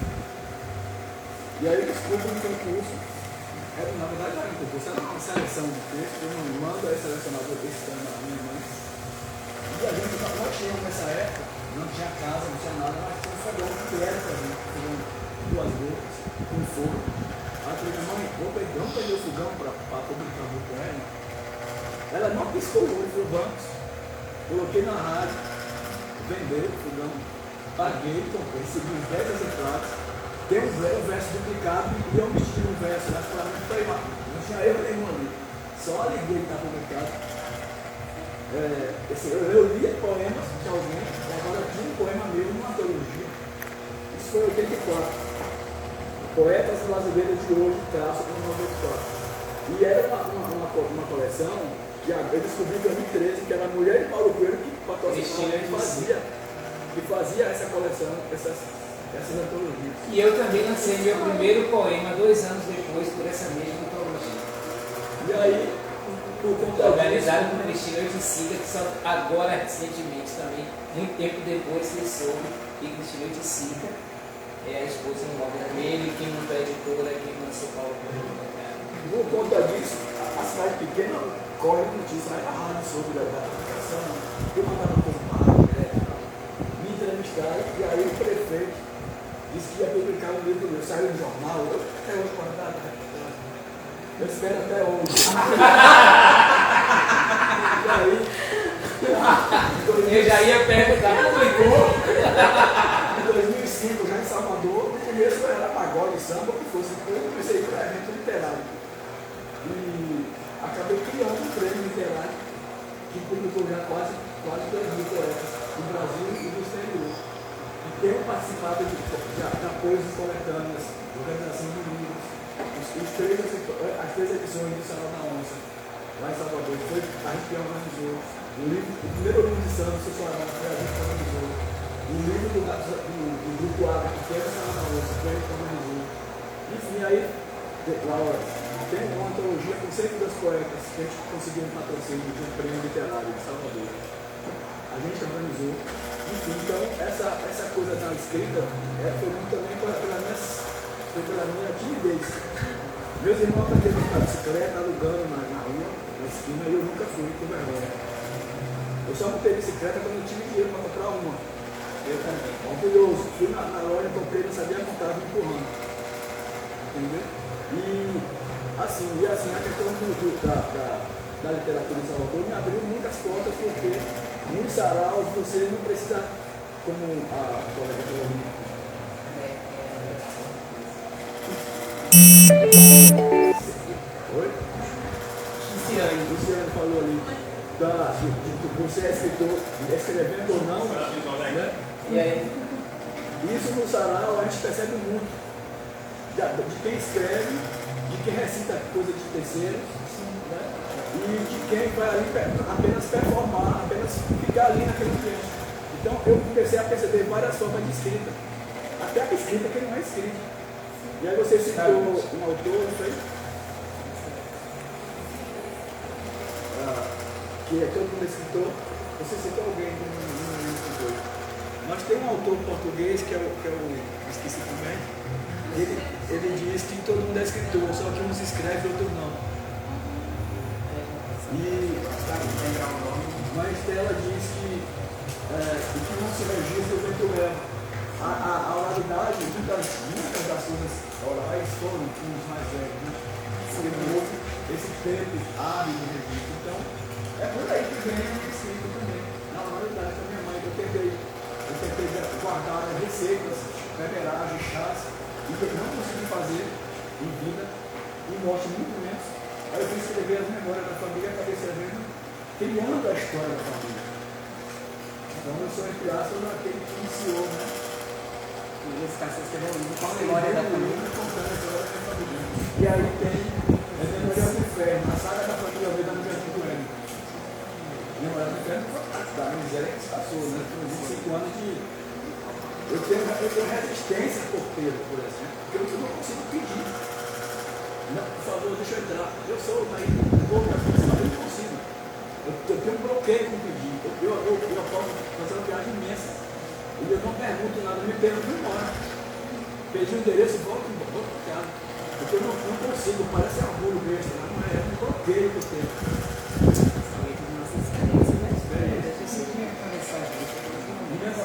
E aí eu descubro um concurso, na verdade era um concurso, era uma seleção de texto, eu não mando a selecionar esse tema da minha mãe. E a gente nós tínhamos nessa época, não tinha casa, não tinha nada, mas tinha um fogão que era pra gente, fogão duas bocas, um forno. Aí eu falei, mãe, vamos perder o fogão para publicar com ela. Ela não piscou o olho, falou, vamos. Coloquei na rádio, vendei o fogão, paguei, comprei, recebi uns 10 exemplares. Tem um verso duplicado e eu mexi no verso, né? Não tinha erro nenhum ali. Só liguei que está publicado. Eu lia poemas de alguém, agora tinha um poema meu numa antologia. Isso foi em 84. Poetas brasileiros de hoje, traço com 94. E era uma coleção que eu descobri em 2013, que era a mulher de Paulo Coelho que patrocinava e fazia essa coleção, essas antologias. E eu também lancei meu primeiro poema 2 anos depois por essa mesma antologia. E aí, por conta organizado por Cristina Oiticica, que só agora recentemente também, muito tempo depois, se soube que Cristina Oiticica é a esposa dele, quem montou a editora, quem lançou Paulo Coelho. Por conta disso, a cidade pequena corre notícia, aí a rádio sobre a publicação, eu mandava comprar, me entrevistar, e aí o prefeito disse que ia publicar um livro meu, saiu no jornal, eu até hoje guardado, eu espero até hoje. E aí, eu já ia perguntar, publicou? Em 2005, já em Salvador, no começo era pagode, samba, o que fosse, eu comecei a ir para evento literário. E acabei criando um prêmio literário que publicou já quase 2.000 poetas do Brasil e do exterior. E tenho participado de apoios de coletâneas, organização de livros, as 3 edições do Salão da Onça, lá em Salvador, foi a gente que organizou. O primeiro livro de Santos, o Salão, foi a gente que organizou. O livro do Grupo Água, que é o Salão da Onça, foi a gente que organizou. Enfim, aí, Laura, tem uma antologia com 102 poetas que a gente conseguiu um patrocínio de um prêmio literário de Salvador. A gente organizou. Enfim, então, essa coisa da escrita foi muito também pela minha timidez. Meus irmãos aprenderam a andar de bicicleta, alugando na rua, na esquina, e eu nunca fui com vergonha. Eu só montei bicicleta quando eu tive dinheiro para comprar uma. Eu também. Orgulhoso. Fui na loja, comprei, não sabia montar, vim empurrando. Entendeu? E assim, a questão da literatura em Salvador me abriu muitas portas, porque nos saraus você não precisa, como a colega falou, oi? Luciano falou ali, de você é escritor, escrevendo ou não, né? E aí? Isso no sarau a gente percebe muito, de quem escreve, de quem recita coisa de terceiros, né? E de quem vai ali apenas performar, apenas ficar ali naquele ambiente. Então eu comecei a perceber várias formas de escrita, até a escrita que não é escrita. E aí você citou um autor, não sei, que é todo mundo escritor, você citou alguém que não é escritor. Mas tem um autor português que é o esqueci também, ele diz que todo mundo é escritor, só que uns escrevem e outros não. E uma Estela diz que o que não se registra o vento leva. a oralidade, muitas das coisas orais foram com os mais velhos, né? Porque não houve esse tempo hábil de registro. Então, é por aí que vem o escrito também. Na oralidade da minha mãe, eu tentei guardar receitas, beberagem, chás, e que eu não consegui fazer em vida, e morte muito menos. Aí eu fui escrever as memórias da família, acabei escrevendo, criando a história da família. Então eu sou, entre aspas, aquele que iniciou, né? E nesse caso você escreveu um livro com a memória da família. Contando a história da família. E aí tem Memória do Inferno, a saga da família Almeida no Jardim do Éden. Memória do Inferno foi da miséria que se passou, né? Por 25 anos de. Eu tenho resistência porteiro, por exemplo, porque eu não consigo pedir. Não, por favor, deixa eu entrar. Eu sou aí, vou me abençoar, eu não consigo. Eu tenho um bloqueio com pedir. Eu posso fazer uma viagem imensa. E eu não pergunto nada, eu me pergunto e vou embora. Pedi o endereço e volto para casa. Porque eu não consigo, parece orgulho besta, mas não é um bloqueio que eu tenho.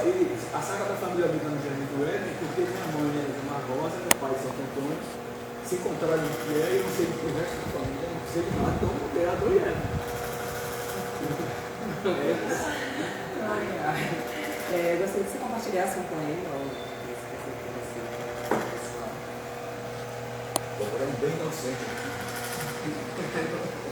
E a saga da família Vida no Jardim do Éden, porque minha mãe é de Margosa, meu pai é Santo Antônio, se encontraram em Pierre, eu não sei do resto da família, não sei de nada, então o criador e ela. Eu gostaria que você compartilhasse com ele esse pessoal. Estou falando bem inocente. Isso é bem inocente.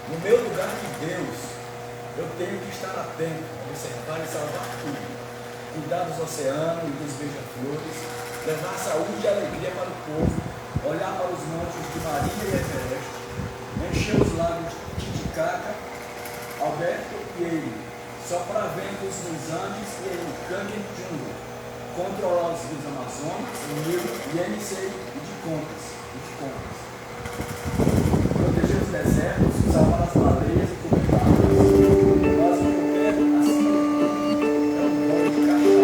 No meu lugar de Deus, eu tenho que estar atento, observar e salvar tudo. Cuidar dos oceanos e dos beija-flores, levar saúde e alegria para o povo, olhar para os montes de Maria e Everest, encher os lagos de Titicaca, Alberto e ele, soprar ventos nos Andes e em Cancún, controlar os rios Amazonas, o Nilo, INC e de contas. Proteger os desertos, salvar as baleias e comunitárias. Nós não queremos assim. É um bom de cachaça.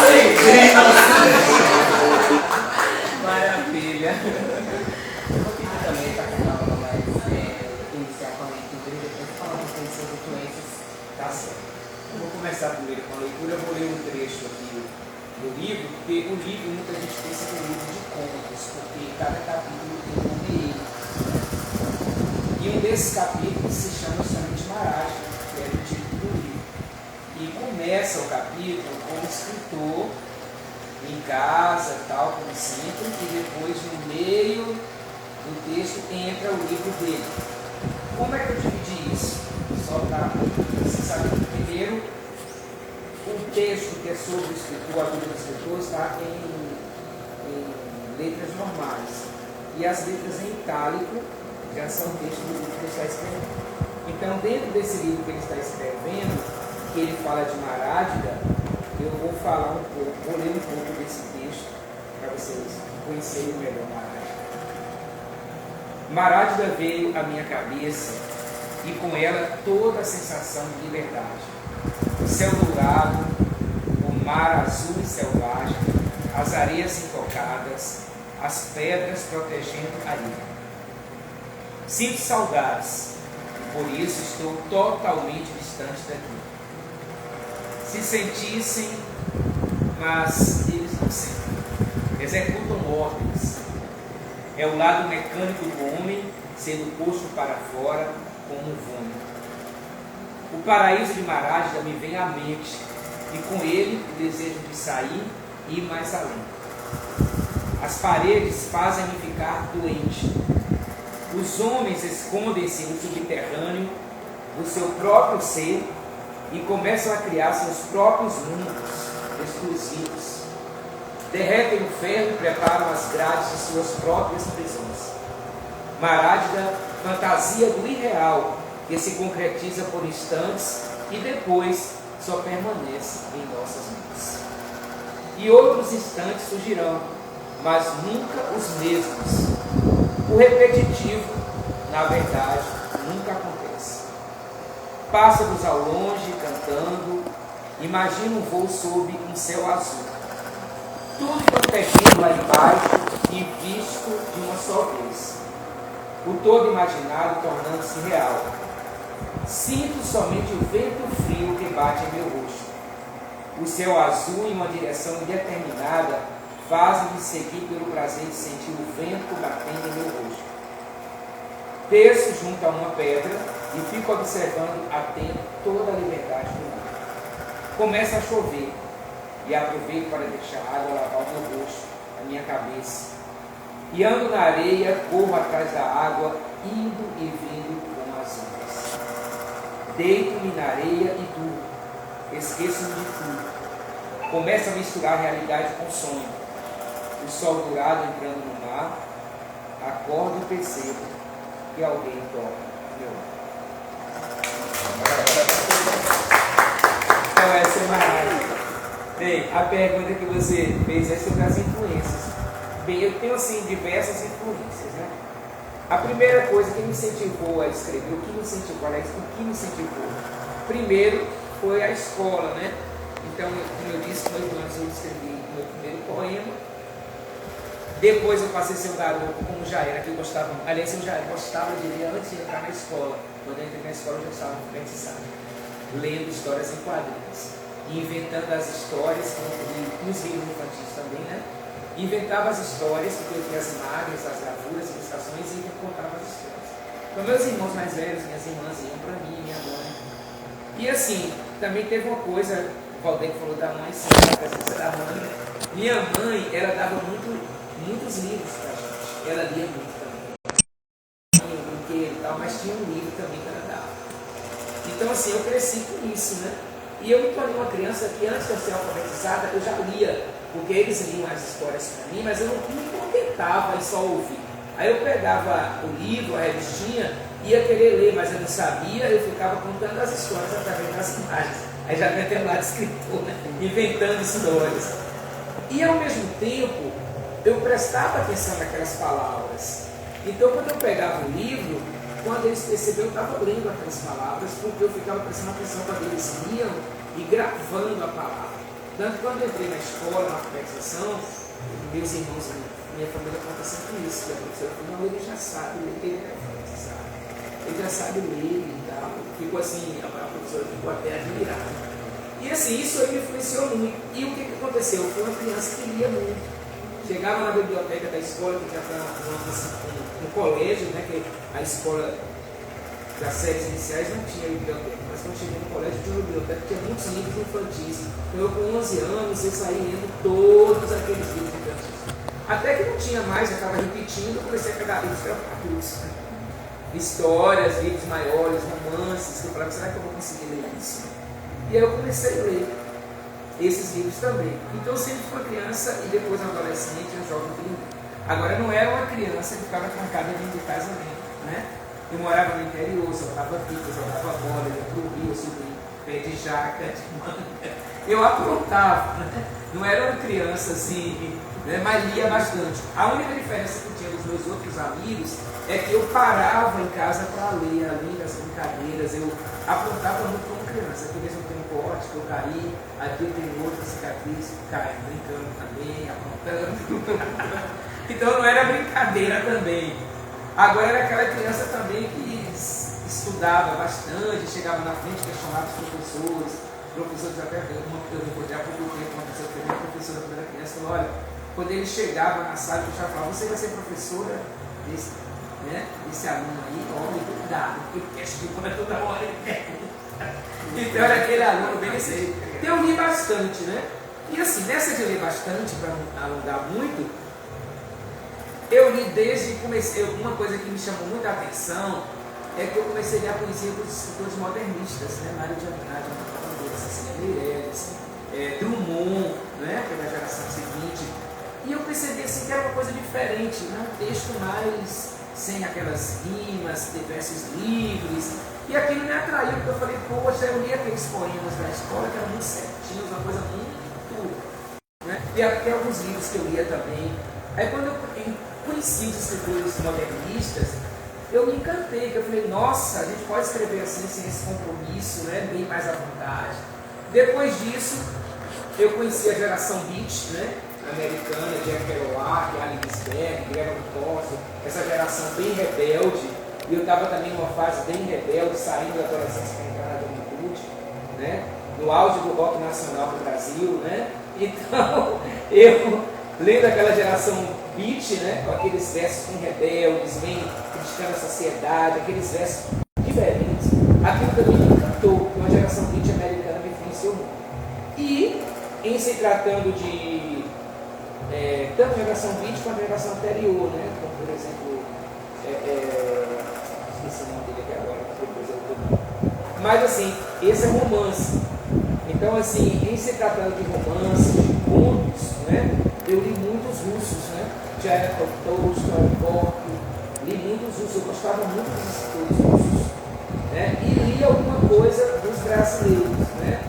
E mandar todo mundo. Maravilha. Eu vou pedir também para cada aula mais iniciar com a leitura e depois falar um pouco sobre influências. Tá certo. Eu vou começar primeiro com a leitura, eu vou ler um trecho aqui do livro, porque o livro muita gente pensa que é um livro de contos, porque cada capítulo tem um nome. E um desses capítulos se chama justamente Maraj, que é o título do livro. E começa o capítulo como escritor em casa, tal, como sempre, e depois no meio do texto entra o livro dele. Como é que eu dividi isso? Só para você saber que primeiro o texto que é sobre o escritor, a vida do escritor, está em letras normais. E as letras em itálico já são o texto do livro que ele está escrevendo. Então, dentro desse livro que ele está escrevendo, que ele fala de Marádida, eu vou falar um pouco, vou ler um pouco desse texto para vocês conhecerem melhor Marádida. Marádida veio à minha cabeça e com ela toda a sensação de liberdade. O céu dourado, o mar azul e selvagem, as areias intocadas, as pedras protegendo a ilha. Sinto saudades, por isso estou totalmente distante daqui. Se sentissem, mas eles não sentem. Executam ordens. É o lado mecânico do homem sendo posto para fora como um vômito. O paraíso de Marádida me vem à mente e com ele o desejo de sair e ir mais além. As paredes fazem-me ficar doente. Os homens escondem-se no subterrâneo do seu próprio ser e começam a criar seus próprios mundos exclusivos. Derretem o ferro e preparam as grades de suas próprias prisões. Marádida, fantasia do irreal, que se concretiza por instantes e depois só permanece em nossas mãos. E outros instantes surgirão, mas nunca os mesmos. O repetitivo, na verdade, nunca acontece. Pássaros ao longe cantando, imagina um voo sob um céu azul. tudo quanto é vindo lá embaixo e visto de uma só vez. O todo imaginado tornando-se real. Sinto somente o vento frio que bate em meu rosto. O céu azul em uma direção indeterminada faz-me seguir pelo prazer de sentir o vento batendo em meu rosto. Desço junto a uma pedra e fico observando atento toda a liberdade do mar. Começa a chover e aproveito para deixar a água lavar o meu rosto, a minha cabeça. E ando na areia, corro atrás da água, indo e vindo como as ondas. Deito-me na areia e durmo. Esqueço-me de tudo. Começo a misturar a realidade com o sonho. O sol dourado entrando no mar. Acordo e percebo que alguém toca meu ar. Então essa é mais. Bem, a pergunta que você fez é sobre as influências. Bem, eu tenho assim diversas influências, né? A primeira coisa que me incentivou a escrever, o que me incentivou, primeiro foi a escola, né? Então, como eu disse, com 8 anos eu escrevi meu primeiro poema. Depois eu passei a ser um garoto, como já era, que eu gostava, aliás, eu já gostava de ler antes de entrar na escola. Quando eu entrei na escola eu já estava alfabetizado, lendo histórias em quadrinhos, inventando as histórias, nos livros infantis também, né? Inventava as histórias, porque eu tinha as imagens, as gravuras, as ilustrações, e eu contava as histórias. Então, meus irmãos mais velhos, minhas irmãs iam para mim, minha mãe. E assim, também teve uma coisa, o Valdeir falou da mãe, sim, da mãe. Minha mãe, ela dava muitos livros para a gente. Ela lia muito também. Tinha um brinquedo e tal, mas tinha um livro também que ela dava. Então, assim, eu cresci com isso, né? E eu me tornei uma criança que antes de eu ser alfabetizada, eu já lia. Porque eles liam as histórias para mim, mas eu não me contentava em só ouvir. Aí eu pegava o livro, a revistinha, ia querer ler, mas eu não sabia, eu ficava contando as histórias através das imagens. Aí já tinha lá de escritor, né? Inventando histórias. E ao mesmo tempo, eu prestava atenção naquelas palavras. Então quando eu pegava o livro, quando eles perceberam, eu estava lendo aquelas palavras, porque eu ficava prestando atenção quando eles liam e gravando a palavra. Tanto que quando eu entrei na escola, na alfabetização, meus irmãos, minha família conta sempre isso, que a professora falou, não, ele já sabe ler, ele é alfabetizado, ele já sabe ler e tal. Ficou assim, a professora ficou até admirada. E assim, isso aí me influenciou muito. E o que aconteceu? Eu fui uma criança que lia muito. Chegava na biblioteca da escola, que já estava no colégio, né, que a escola das séries iniciais não tinha biblioteca, mas quando cheguei no colégio tinha uma biblioteca, tinha muitos livros infantis. Então eu com 11 anos eu saí lendo todos aqueles livros infantis. Até que não tinha mais, eu estava repetindo, eu comecei a pegar livros adultos, né? Histórias, livros maiores, romances, que eu falava, será que eu vou conseguir ler isso? E aí eu comecei a ler esses livros também. Então eu sempre fui uma criança e depois um adolescente, um jovem que lia. Agora não era uma criança que ficava trancada dentro de casa lendo, né? Eu morava no interior, soltava pipa, jogava bola, ia pro rio, subia pé de jaca, de manga. Eu aprontava, né? Não era uma criança assim, né? Mas lia bastante. A única diferença que tinha dos meus outros amigos é que eu parava em casa para ler, além das brincadeiras, eu aprontava muito como criança. Aqui mesmo tem um corte que eu caí, aqui eu tenho outra cicatriz, caí brincando também, aprontando. Então não era brincadeira também. Agora era aquela criança também que estudava bastante, chegava na frente, questionava os professores até eu recordei há pouco tempo, uma pessoa que foi minha professora quando era criança, falou, olha, quando ele chegava na sala, eu já falava, você vai ser professora desse aluno aí, olha, cuidado, porque ele questiona toda hora, ele pergunta. Então era aquele aluno bem desse jeito. Então eu li bastante, né? E assim, nessa de ler bastante, para não alongar muito, eu li desde que comecei, uma coisa que me chamou muita atenção é que eu comecei a ler a poesia dos escritores modernistas, né? Mário de Andrade, Cecília Meirelles, Drummond, né? Que é da geração seguinte. E eu percebi assim, que era uma coisa diferente, né? Um texto mais sem aquelas rimas, de versos livres. E aquilo me atraiu, porque eu falei, poxa, eu li aqueles poemas da escola que eram muito certinhos, uma coisa muito. Né? E até alguns livros que eu lia também. Aí quando eu conheci os escritores modernistas, eu me encantei, que eu falei, nossa, a gente pode escrever assim, sem esse compromisso, né? Bem mais à vontade. Depois disso, eu conheci a geração Beat, né? americana, Jack Kerouac, Allen Ginsberg, Gregory Corso, essa geração bem rebelde. E eu estava também numa fase bem rebelde, saindo da adolescência para entrar na juventude, né? No auge do rock nacional do Brasil, né? Então, eu lendo aquela geração beat, né? Com aqueles versos bem rebeldes, bem criticando a sociedade, aqueles versos diferentes, aquilo também me encantou, uma geração beat americana me influenciou muito. E, em se tratando de tanto a geração beat quanto a geração anterior, né? Como, por exemplo, esqueci o nome dele aqui agora, depois eu vou. Mas, assim, esse é romance. Então, assim, em se tratando de romance, de contos, né? Eu li muitos russos, né? Chekhov, Tolstói, Gorky, li muitos russos, eu gostava muito dos escritores russos, né? E li alguma coisa dos brasileiros, né?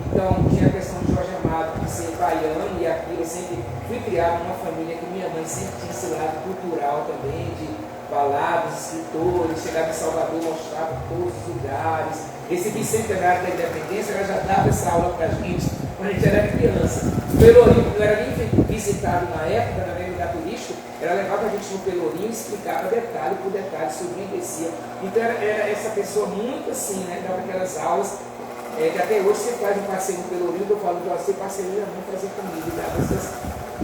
Então, tinha a questão de Jorge Amado, de ser baiano, e aqui eu sempre fui criado numa família que minha mãe sempre tinha esse lado cultural também, de falar dos escritores, chegava em Salvador, mostrava todos os lugares. Esse bicentenário da independência, ela já dava essa aula para a gente quando a gente era criança. O Pelourinho não era nem visitado na época, não era lugar turístico, ela levava a gente no Pelourinho e explicava detalhe por detalhe, subia e descia. Então era essa pessoa muito assim, né? Dava aquelas aulas, que até hoje você faz um passeio no Pelourinho, eu falo que você passeio já não fazer comigo, dava essas.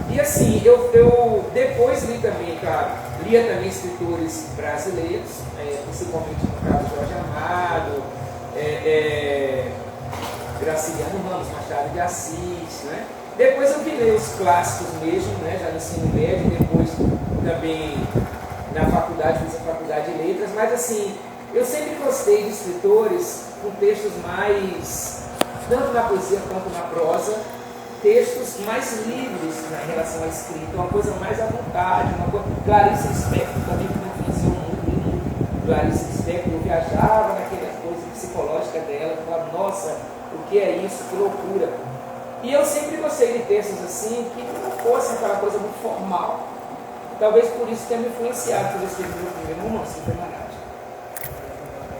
E assim, eu depois li também, claro, lia também escritores brasileiros, principalmente no caso de Jorge Amado, Graciliano Ramos, Machado de Assis, né? Depois eu vi ler os clássicos mesmo, né? Já no ensino médio, depois também na faculdade, fiz a faculdade de letras, mas assim, eu sempre gostei de escritores com textos mais, tanto na poesia quanto na prosa, textos mais livres em relação à escrita, uma coisa mais à vontade, uma coisa. Clarice Lispector também me influenciou muito. Clarice Lispector, eu viajava naquela coisa psicológica dela, eu falava, nossa, o que é isso, que loucura. E eu sempre gostei de textos assim, que não fossem aquela coisa muito formal. Talvez por isso tenha me influenciado por escrever meu primeiro romance, que foi Marade.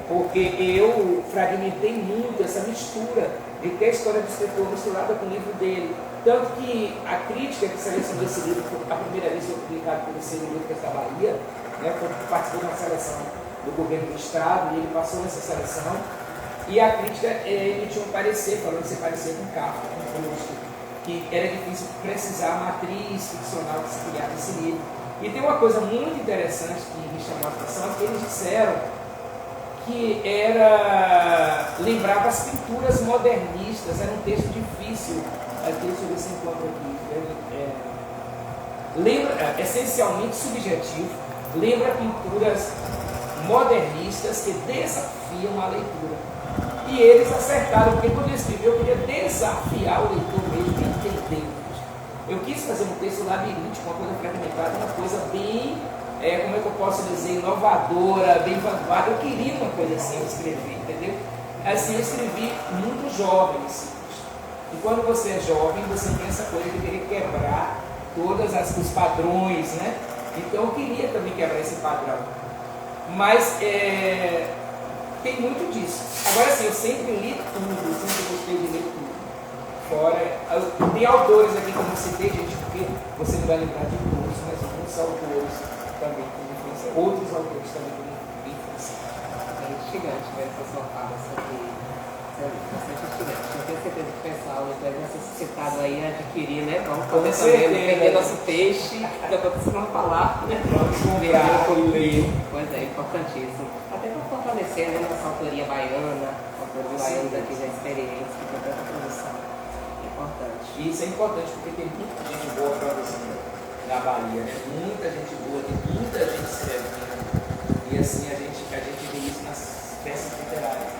Porque eu fragmentei muito essa mistura de ter a história do escritor misturada com o livro dele. Tanto que a crítica que selecionou esse livro, a primeira vez foi publicado pelo Selo Letras da Bahia, né, foi que participou de uma seleção do governo do Estado, e ele passou nessa seleção. E a crítica emitiu um parecer, falando que se parecia com Kafka, com Proust, que era difícil precisar a matriz ficcional que se criava nesse livro. E tem uma coisa muito interessante que me chamou a atenção, que eles disseram que lembrava as pinturas modernistas, era um texto difícil. Aqui, deixa eu ver se eu encontro aqui. Essencialmente subjetivo, lembra pinturas modernistas que desafiam a leitura. E eles acertaram, porque quando eu escrevi, eu queria desafiar o leitor mesmo a entender. Eu quis fazer um texto labiríntico, uma coisa fragmentada, uma coisa bem, como é que eu posso dizer, inovadora, bem vanguarda. Eu queria uma coisa assim, eu escrevi, entendeu? Assim, eu escrevi muito jovem esse texto. E quando você é jovem, você tem essa coisa de querer quebrar todos os padrões, né? Então eu queria também quebrar esse padrão. Mas tem muito disso. Agora sim, eu sempre li tudo, eu sempre gostei de ler tudo. Tem autores aqui, como eu citei, gente, porque você não vai lembrar de todos, mas alguns autores também que me influenciaram. Outros autores também que me influenciaram. É instigante ver essa sua fala sobre bastante instigante. Eu tenho certeza que o pessoal deve ser suscitado aí a adquirir, né? Vamos poder também vender nosso peixe, que eu estou precisando falar, né? Vamos comprar e ler. Pois é, importantíssimo. Até para fortalecer, né, nossa autoria baiana, autores baianos aqui já experientes, que tem tanta produção. É importante. E isso é importante porque tem muita gente boa produzindo na Bahia, né? Muita gente boa, tem muita gente escrevendo. E assim a gente vê isso nas peças literárias.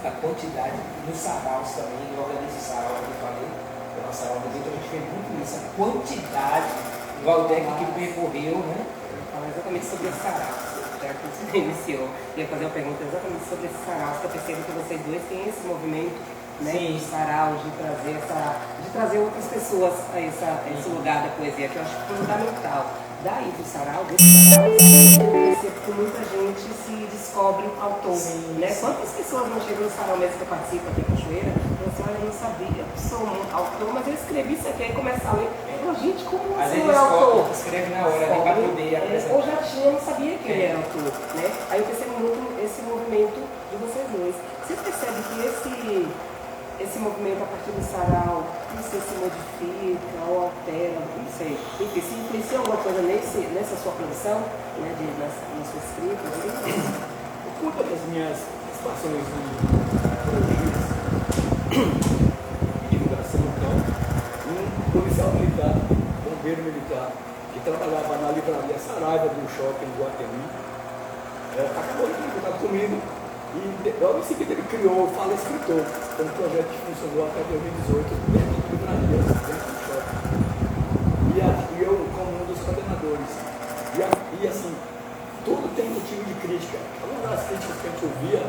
A quantidade, nos saraus também, eu organizo o sarau que eu falei, da nossa aula, a gente vê muito isso, a quantidade. O Valdec que percorreu, né? Falar exatamente sobre o sarau, já que você iniciou. Ia fazer uma pergunta exatamente sobre esse sarau, porque eu percebo que vocês dois têm esse movimento, né? Sim. De sarau, de trazer outras pessoas a esse lugar da poesia, que eu acho fundamental. Daí do sarau, desse sarau, eu percebo que muita gente se descobre autor, Sim, né? sim. Quantas pessoas não chegam no sarau mesmo que eu participo aqui em Cachoeira, e assim, olha, eu não sabia, eu sou um autor, mas eu escrevi isso aqui, aí começa a ler, falava, gente, como Às assim vezes não é autor? descobre, escreve na hora, né, para poder apresentar. Eu já tinha, eu não sabia que ele era autor, né? Aí eu percebo muito esse movimento de vocês dois. Vocês percebem que esse movimento a partir do sarau, não sei se modifica ou altera, não sei. Enfim, se influencia alguma coisa nessa sua produção, né, na sua escrita? Por conta das minhas participações em projetos de divulgação e tal, um policial militar, bombeiro militar, que trabalhava na livraria Saraiva do shopping do Guatemi, acabou de contato comigo e logo em seguida ele criou o Fala Escritor, que é um projeto que funcionou até 2018 dentro de livrarias, dentro do shopping. E eu como um dos coordenadores. E assim, tudo tem motivo de crítica. Uma das críticas que a gente ouvia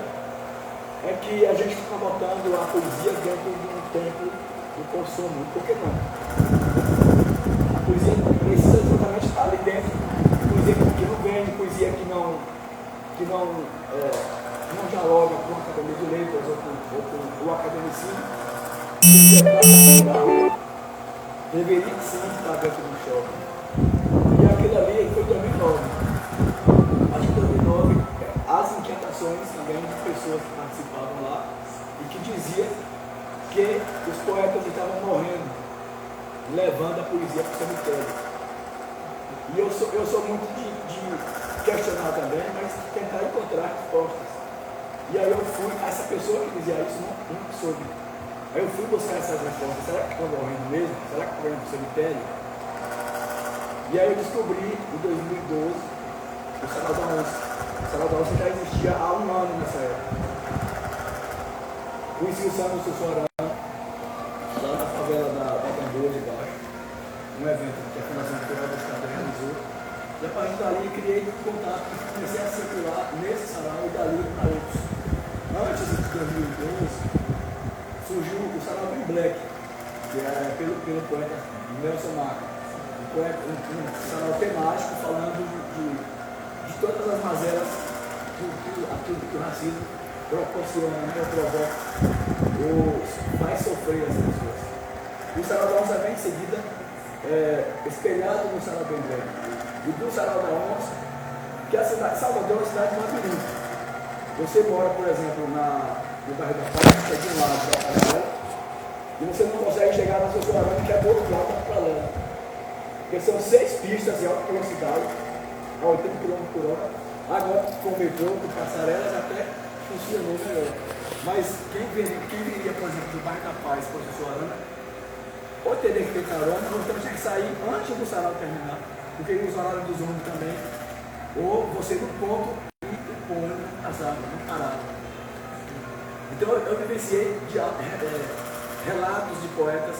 é que a gente fica botando a poesia dentro de um tempo do consumo. Por que não? A poesia precisa exatamente estar ali dentro. Poesia que não vende, poesia que não dialoga com a academia de letras ou com o academicismo. Deveria sim estar dentro do shopping. E aquilo ali foi 2009. Acho que 2009, as inquietações também de pessoas que participavam lá e que diziam que os poetas estavam morrendo, levando a poesia para o cemitério. E eu sou muito de questionar também, mas tentar encontrar respostas. E aí eu fui, essa pessoa que dizia isso não soube. Aí eu fui buscar essas respostas. Será que estão morrendo mesmo? Será que estão indo para o cemitério? E aí eu descobri, em 2012, o Sarau da Onça. O Sarau da Onça já existia há um ano nessa época. Conheci o Sandro Sussuarana, lá na favela da Tambor de Baixo, um evento que a Fundação Cultural do Estado realizou. E a partir dali criei contato e comecei a circular nesse sarau e dali para outros. Antes de 2012, surgiu o Sarau Green Black, que era pelo poeta Nelson Marca. Um sarau temático falando de todas as mazelas que o racismo proporciona, né, provoca ou faz sofrer as pessoas. E o Sarau da Onça vem em seguida espelhado no Sarau Green Black. E do Sarau da Onça, que a cidade, Salvador é uma cidade de labirinto. Você mora, por exemplo, no bairro da Paz, que é de um lado da paralela, e você não consegue chegar na sua Sussuarana, que é do outro lado da paralela. Porque são 6 pistas de alta velocidade, a 80 km por hora. Agora, com o metrô, com passarelas, até funcionou melhor. Mas quem viria, por exemplo, do bairro da Paz para a Sussuarana, ou teria que ter carona, ou então tinha que sair antes do sarau terminar, porque os horários dos ônibus também, ou você no ponto e o ônibus atrasado, não parado. Então eu vivenciei relatos de poetas: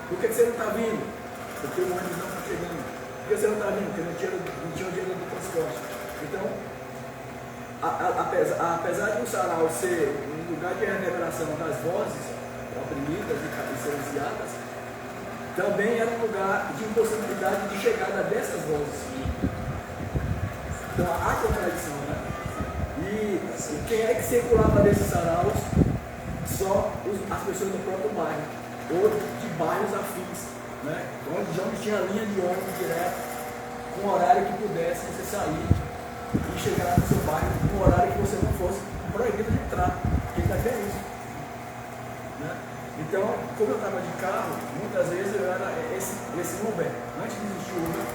por que você não está vindo? Porque o ônibus não está chegando. Por que você não está vindo? Porque não tinha o dinheiro do transporte. Então, apesar de o sarau ser um lugar de reverberação das vozes oprimidas e silenciadas, também era um lugar de impossibilidade de chegada dessas vozes. Então há contradição, né? E quem é que circulava nesses saraus? Só as pessoas do próprio bairro, ou de bairros afins, né? Onde tinha linha de ônibus direto, com um horário que pudesse você sair e chegar no seu bairro, com um horário que você não fosse proibido de entrar. Quem vai ver isso? Né? Então, como eu estava de carro, muitas vezes eu era esse Uber. Antes de existir o Uber,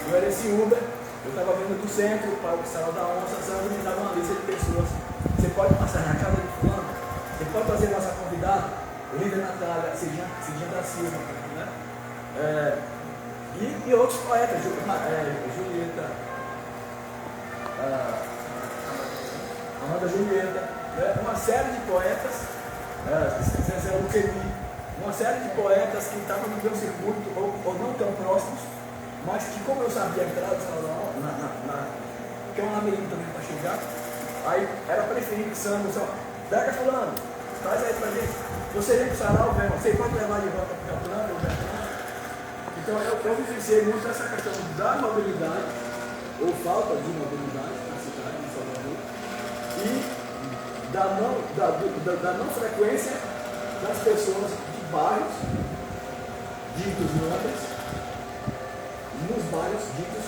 eu era esse Uber. Eu estava vindo do centro para o Sarau da Onça, e me dava uma lista de pessoas. Você pode passar na casa de fulano, você pode fazer nossa convidada, Lívia Natália, Cidinha da Silva, né? E outros poetas, Julieta, Amanda Julieta, né? Uma série de poetas, Zezé Luquemi, uma série de poetas que estavam no meu circuito, ou não tão próximos, mas que, como eu sabia a entrada do salão, que é um labirinto também para chegar, aí era preferível que Sandro só, pega fulano, traz aí pra gente. Você vem pro sarau, você pode levar de volta para o Capulano ou Bertrand. Então eu vivenciei muito essa questão da mobilidade, ou falta de mobilidade na cidade de Salvador, e da não frequência das pessoas de bairros ditos nobres nos bairros ditos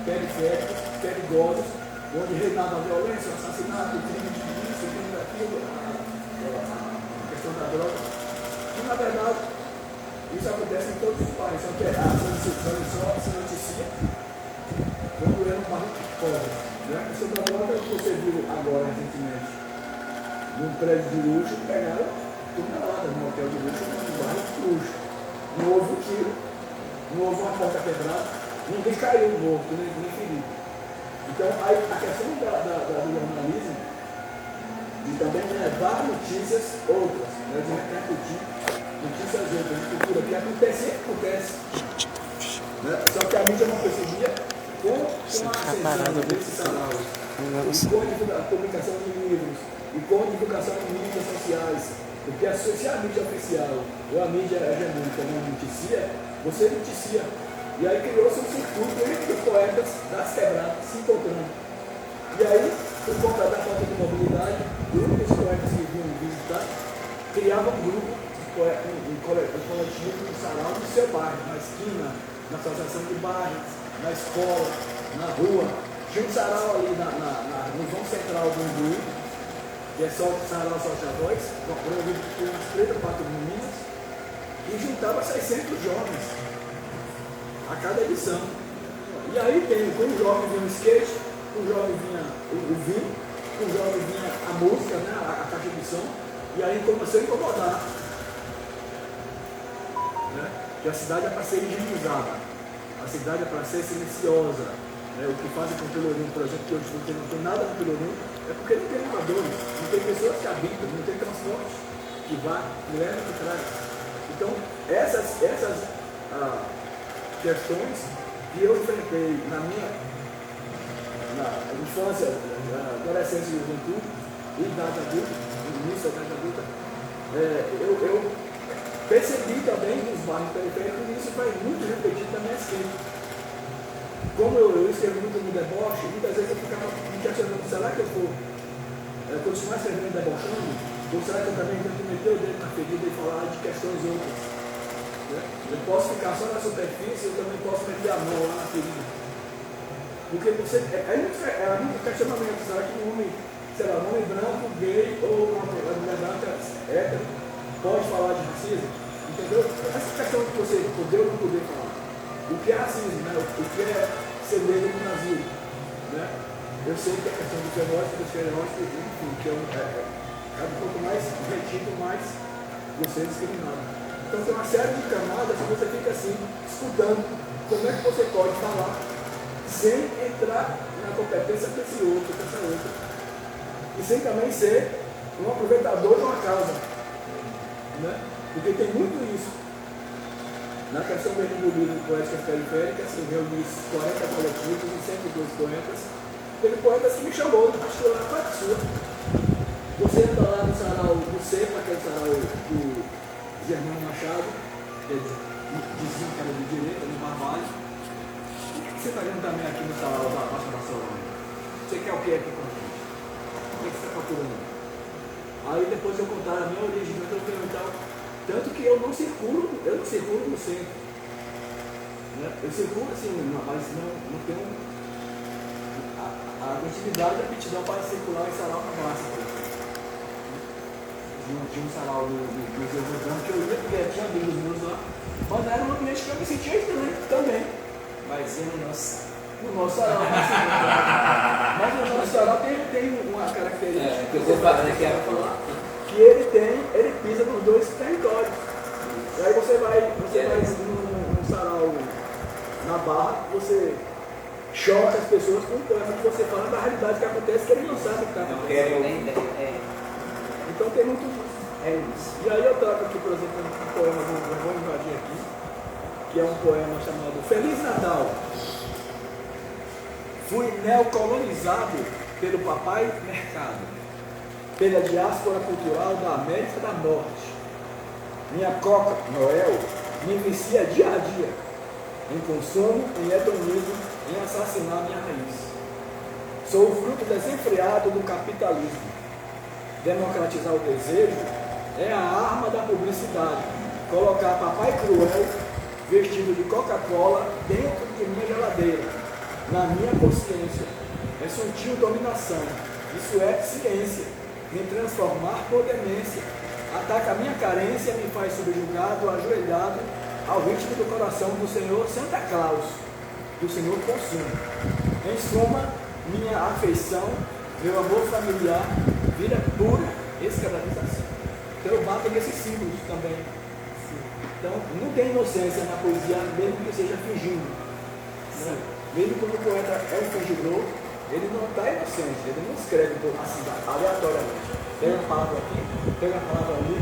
periféricos, perigosos, onde reinava a violência, o assassinato, o crime de isso, o crime daquilo, a questão da droga. E, na verdade, isso acontece em todos os países, só que a só se noticia quando é um bairro pobre. Né? A questão da droga, você viu agora, recentemente, num prédio de luxo, pegaram tudo na lata, num hotel de luxo, num bairro de luxo. Não houve um tiro, não houve uma porta quebrada, ninguém caiu morto, nem ferido. Então, aí, a questão do jornalismo, de também levar notícias outras, né, de repercutir notícias outras, de cultura, que acontece. Né? Só que a mídia não percebia com a ascensão desses salários, e com a publicação de livros, e com a divulgação de mídias sociais, porque se a mídia oficial ou a mídia hegemônica não noticia, você noticia. E aí criou-se um circuito entre os poetas das quebradas se encontrando. E aí, por conta da falta de mobilidade, grupos de poetas que vinham visitar criavam um grupo, um coletivo, um sarau no seu bairro, na esquina, na associação de bairros, na escola, na rua. Tinha um sarau ali no vão central do Imbuí, que é só o sarau Só-Chavóis, provavelmente com umas 3 ou 4 meninas, e juntava 600 jovens a cada edição. E aí tem, com o jovem vinha o skate, com o jovem vinha o vinho, com o jovem vinha a música, né, a caixa de som, e aí começou a incomodar. Né? Que a cidade é para ser higienizada, a cidade é para ser silenciosa. Né? O que fazem com o Pelourinho, por exemplo, que hoje não tem nada no Pelourinho, é porque não tem moradores, não tem pessoas que habitam, não tem transporte que vai, que leva e que traz. Então, essas questões que eu enfrentei na minha infância, adolescência e juventude e idade adulta, no início da idade adulta, eu percebi também nos bairros periféricos e isso vai muito repetido na minha esquerda. Como eu escrevi muito no deboche, muitas vezes eu ficava me questionando, será que eu vou continuar escrevendo debochando? Ou será que eu também tento meter o dedo na ferida e falar de questões outras? Eu posso ficar só na superfície, eu também posso meter a mão lá na ferida. Porque você, é muito questionamento, será que um homem, sei lá, um homem branco, gay ou uma mulher branca, hétero, pode falar de racismo? Entendeu? Essa questão que você poder ou não poder falar. O que é racismo, né? O que é ser negro no Brasil? Né? Eu sei que a questão do fenótipo, do estereótipo, enfim, que cada quanto mais retido, mais você é discriminado. Então tem uma série de camadas que você fica assim, escutando como é que você pode falar sem entrar na competência desse outro, dessa outra. E sem também ser um aproveitador de uma causa. Né? Porque tem muito isso. Na questão do livro de Poéticas Periféricas, eu reuni 40 coletivos e 102 poetas. Teve poetas que me chamou, acho que lá na parte sua. Você anda lá no sarau do CEPA, que é o sarau do Germano Machado, que é vizinho que era de direita, no Barbalho. O que você está vendo também aqui no sarau da Baixa Barcelona? Você quer o que aqui com a gente? O que você está procurando? Aí depois eu contar a minha origem, eu perguntar. Tanto que eu não circulo no centro. Né? Eu circulo assim, mas não tenho a atividade e a aptidão para circular em sarau na massa. Tinha um sarau do Museu Jordão que eu ia, porque tinha amigos meus lá, mas era um ambiente que eu me sentia estranho também. Vai ser no nosso sarau. Mas o nosso sarau tem uma característica que eu estou falando aqui, que ele pisa nos dois territórios. E aí você vai num sarau na Barra, você choca as pessoas com um poema que você fala da realidade que acontece, que ele não sabe o que está acontecendo. Então tem muito isso. E aí eu trago aqui, por exemplo, um poema, vou invadir aqui, que é um poema chamado Feliz Natal. Fui neocolonizado pelo papai mercado, pela diáspora cultural da América da Norte. Minha Coca Noel me vicia dia a dia em consumo, em hedonismo, em assassinar minha raiz. Sou o fruto desenfreado do capitalismo. Democratizar o desejo é a arma da publicidade. Colocar papai cruel, vestido de Coca-Cola dentro de minha geladeira, na minha consciência. É sutil dominação. Isso é ciência. Me transformar por demência. Ataca a minha carência, me faz subjugado, ajoelhado ao ritmo do coração do Senhor Santa Claus, do Senhor consumo. Em suma, minha afeição, meu amor familiar, vira pura escravização. Então eu bato nesses símbolos também. Então não tem inocência na poesia, mesmo que seja fingindo. Né? Mesmo quando o poeta é um fingidor, ele não está inocente, ele não escreve assim, aleatoriamente. Pega uma palavra aqui, pega uma palavra ali,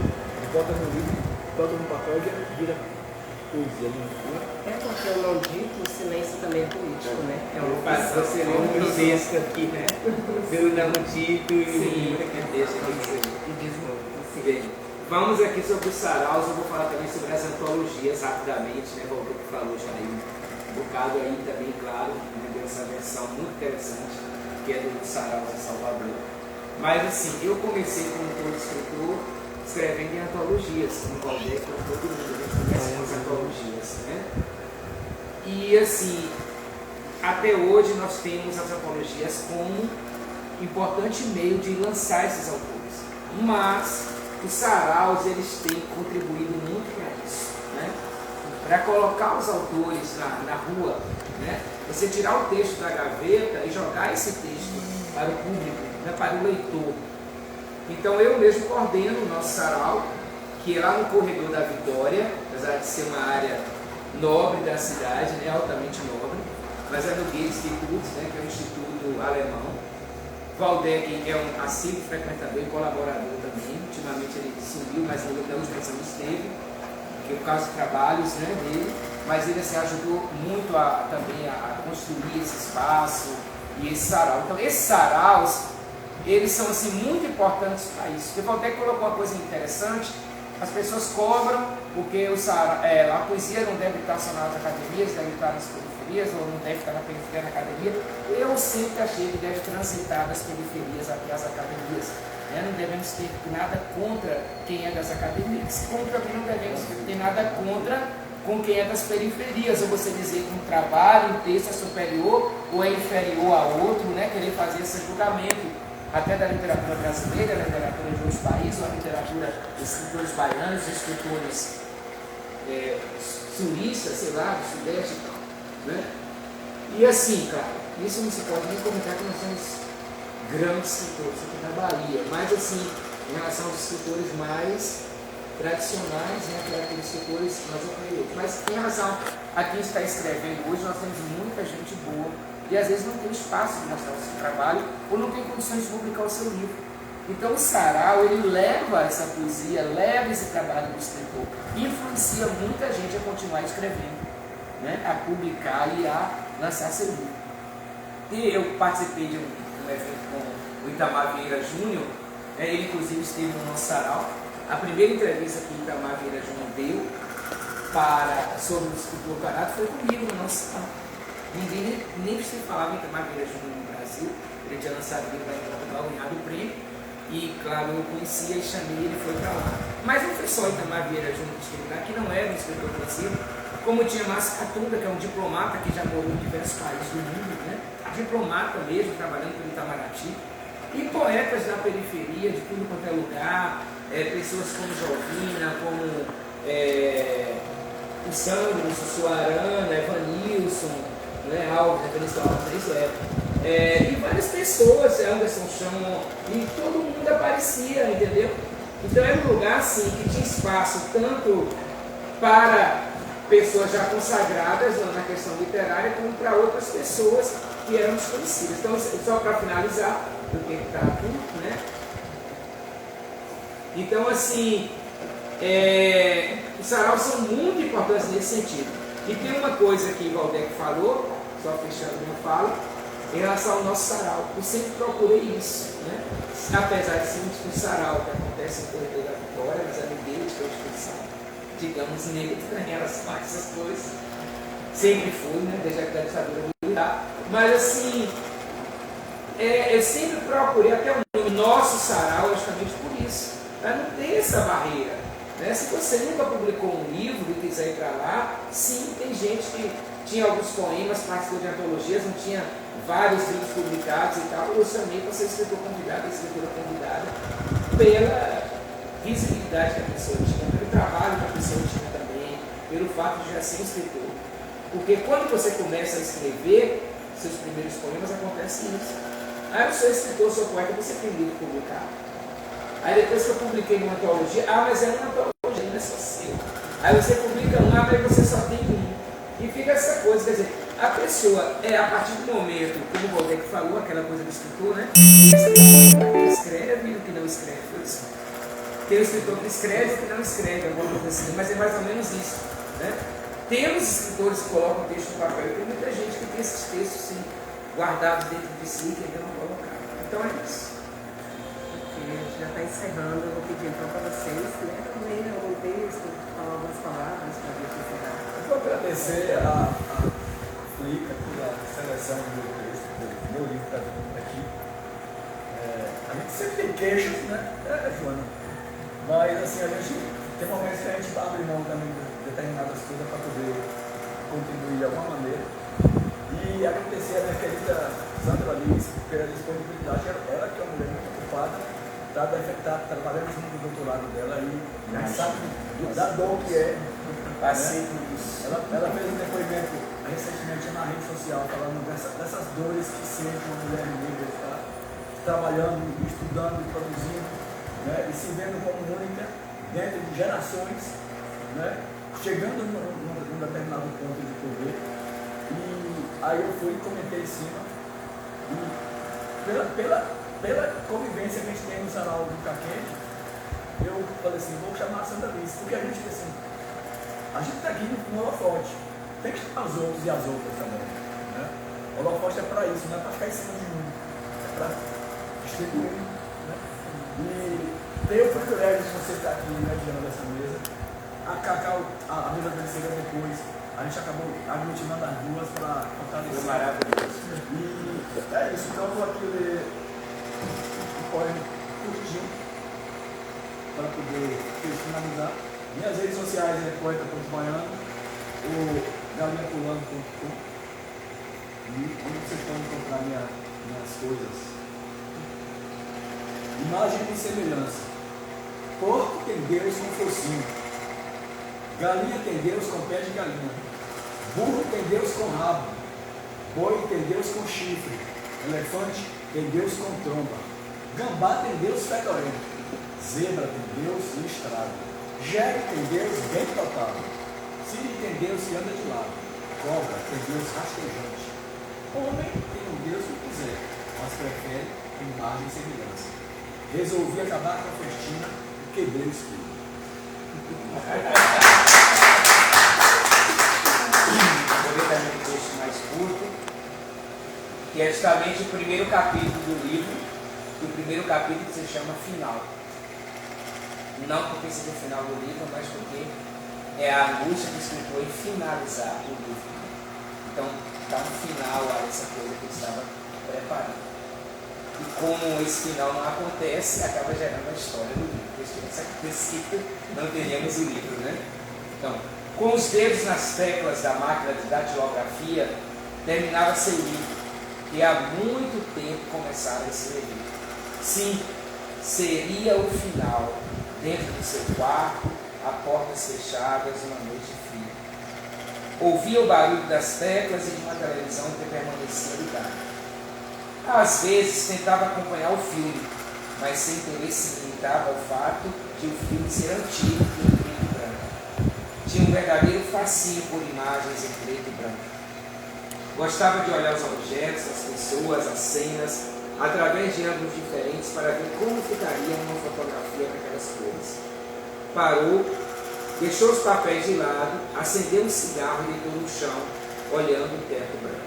bota no livro, bota no papel e vira poesia. Né? É porque o não dito, o silêncio também é político, né? É uma Você leu um texto aqui, né? Pelo não dito e que deixa aqui e desmonta. Bem, vamos aqui sobre os saraus. Eu vou falar também sobre as antologias rapidamente, né? O que falou já aí um bocado aí também, claro, né? Deu essa versão muito interessante, que é do Saraus de Salvador. Mas assim, eu comecei como todo escritor, escrevendo em antologias, como Valdeco, como todo mundo, a gente começa com as antologias, né? E assim, até hoje nós temos as antologias como importante meio de lançar esses autores. Mas os saraus, eles têm contribuído muito para isso, né? Para colocar os autores na rua, né? Você tirar o texto da gaveta e jogar esse texto para o público, né? Para o leitor. Então eu mesmo coordeno o nosso sarau, que é lá no Corredor da Vitória, apesar de ser uma área nobre da cidade, né? Altamente nobre, mas é no Goethe-Institut, né? Que é um instituto alemão. Waldeck é um assíduo frequentador e colaborador também. Ultimamente ele sumiu, mas na última vez esteve, por causa de trabalhos, né, dele. Mas ele assim, ajudou muito também a construir esse espaço e esse sarau. Então esses saraus, eles são assim, muito importantes para isso. Porque Waldeck colocou uma coisa interessante: as pessoas cobram porque a poesia não deve estar só nas academias, deve estar nas periferias, ou não deve estar na periferia, na academia. Eu sempre achei que deve transitar das periferias até as academias. Né? Não devemos ter nada contra quem é das academias, como também não devemos ter nada contra com quem é das periferias, ou você dizer que um trabalho, um texto é superior ou é inferior a outro, né? Querer fazer esse julgamento até da literatura brasileira, da literatura de outros países, ou a literatura dos escritores baianos, dos escritores sulistas, sei lá, do Sudeste e tal. Né? E assim, cara, isso não se pode nem comentar que nós somos grandes escritores aqui na Bahia, mas assim, em relação aos escritores mais tradicionais, né, aqueles escritores mais oprimidos. Mas em relação a quem está escrevendo hoje, nós temos muita gente boa e às vezes não tem espaço de mostrar o seu trabalho ou não tem condições de publicar o seu livro. Então o sarau, ele leva essa poesia, leva esse trabalho do escritor e influencia muita gente a continuar escrevendo, né, a publicar e a lançar seu livro. E eu participei de um evento com o Itamar Vieira Júnior, ele inclusive esteve no nosso sarau. A primeira entrevista que o Itamar Vieira Júnior deu sobre o escritor Carato foi comigo no nosso sarau. Ninguém nem se falava em Itamar Vieira Júnior no Brasil. Ele tinha lançado o livro lá em Portugal, ganhado o prêmio. E claro, eu conhecia e chamei, ele foi para lá. Mas não foi só Itamar Vieira Júnior que esteve lá, que não era um escritor conhecido, como tinha Márcio Catunda, que é um diplomata que já morou em diversos países do mundo, né? Diplomata mesmo, trabalhando pelo Itamaraty. E poetas da periferia, de tudo quanto é lugar, pessoas como Jovina, como o Sandro, Sussuarana, Evanilson, né, Alves, Evanilson Alves, isso e várias pessoas, Anderson Chão, e todo mundo aparecia, entendeu? Então era um lugar assim que tinha espaço tanto para pessoas já consagradas na questão literária, como para outras pessoas que eram desconhecidas. Então, só para finalizar, o tempo está curto, né? Então, assim, os saraus são muito importantes nesse sentido. E tem uma coisa que o Waldeck falou, só fechando minha fala, em relação ao nosso sarau. Eu sempre procurei isso, né? Apesar de ser um sarau que acontece no Corredor da Vitória, mas a dele de instituição, digamos, neutra em relação a essas coisas. Sempre fui, né? Desde a ditadura militar. Mas, assim, eu sempre procurei até o nome nosso sarau, justamente por isso, para não ter essa barreira. Né? Se você nunca publicou um livro e quiser ir para lá, sim, tem gente que tinha alguns poemas, participou de antologias, não tinha vários livros publicados e tal. Eu chamei para ser escritor convidado, escritora convidada, pela visibilidade que a pessoa tinha, pelo trabalho que a pessoa tinha também, pelo fato de já ser escritor. Porque quando você começa a escrever seus primeiros poemas, acontece isso. Ah, eu sou escritor, sou poeta, você tem um livro publicado. Aí depois que eu publiquei uma antologia, mas é uma antologia, não é só seu. Aí você publica um, mas você só tem um. E fica essa coisa, quer dizer, a pessoa, a partir do momento, como o Waldeck falou, aquela coisa do escritor, né? Que escreve e o que não escreve. Tem o escritor que escreve e o que não escreve, alguma coisa assim, mas é mais ou menos isso. Né? Temos escritores que colocam texto no papel, e tem muita gente que tem esses textos sim, guardados dentro de si que ainda não colocaram. Então é isso. A gente já está encerrando, eu vou pedir então para vocês, né, também algum texto, falar algumas palavras para a gente encerrar. Eu vou agradecer a Flica pela seleção do meu texto, do meu livro que está aqui. A gente sempre tem queixas, né, Joana? Mas assim, a gente tem momentos que a gente abre mão também de determinadas coisas para poder contribuir de alguma maneira. E agradecer a minha querida Sandra Alice pela disponibilidade. Ela que é uma mulher muito ocupada, está trabalhando junto do doutorado dela e sabe da dor que é. Né? Ela fez um depoimento recentemente na rede social falando dessas dores que sente uma mulher negra está trabalhando, estudando, produzindo, né? E se vendo como única dentro de gerações, né? Chegando num determinado ponto de poder. E aí eu fui e comentei em cima. E pela convivência que a gente tem no sarau do Caquete, eu falei assim, vou chamar a Santa Alice, porque a gente assim, a gente está aqui no holofote, tem que chamar os outros e as outras também. Né? O holofote é para isso, não é para ficar em cima de um, é para distribuir. Né? E tenho o privilégio de você estar aqui, né, diante dessa mesa. A Cacau, a mesa terceira depois, a gente acabou aglutinando as duas para fortalecer. Foi maravilhoso. E é isso, então eu vou aqui ler um poema curtinho para poder finalizar. Minhas redes sociais é poeta.baiano ou galinhapulando.com e onde vocês podem encontrar minhas coisas. Imagem e semelhança. Porco tem Deus com focinho. Galinha tem Deus com pé de galinha. Burro tem Deus com rabo. Boi tem Deus com chifre. Elefante tem Deus com tromba. Gambá tem Deus fedorento. Zebra tem Deus listrado. Jegue tem Deus bem tocado. Siri tem Deus que anda de lado. Cobra tem Deus rastejante. Homem tem o Deus que quiser, mas prefere imagem e semelhança. Resolvi acabar com a festina e quebrei o espelho. Vou ler também um texto mais curto, que é justamente o primeiro capítulo do livro, e o primeiro capítulo que se chama Final. Não porque seja o final do livro, mas porque é a angústia do escritor em finalizar o livro. Então, está no final essa coisa que ele estava preparando. E como esse final não acontece, acaba gerando a história do livro. Porque se tivesse acontecido, não teríamos o livro, né? Então, com os dedos nas teclas da máquina de datilografia, terminava seu livro, que há muito tempo começara a escrever. Sim, seria o final, dentro do seu quarto, a portas fechadas, uma noite fria. Ouvia o barulho das teclas e de uma televisão que permanecia ligada. Às vezes tentava acompanhar o filme, mas sem interesse se limitava ao fato de o filme ser antigo e em preto e branco. Tinha um verdadeiro fascínio por imagens em preto e branco. Gostava de olhar os objetos, as pessoas, as cenas, através de ângulos diferentes para ver como ficaria uma fotografia daquelas cores. Parou, deixou os papéis de lado, acendeu um cigarro e deitou no chão, olhando o teto branco.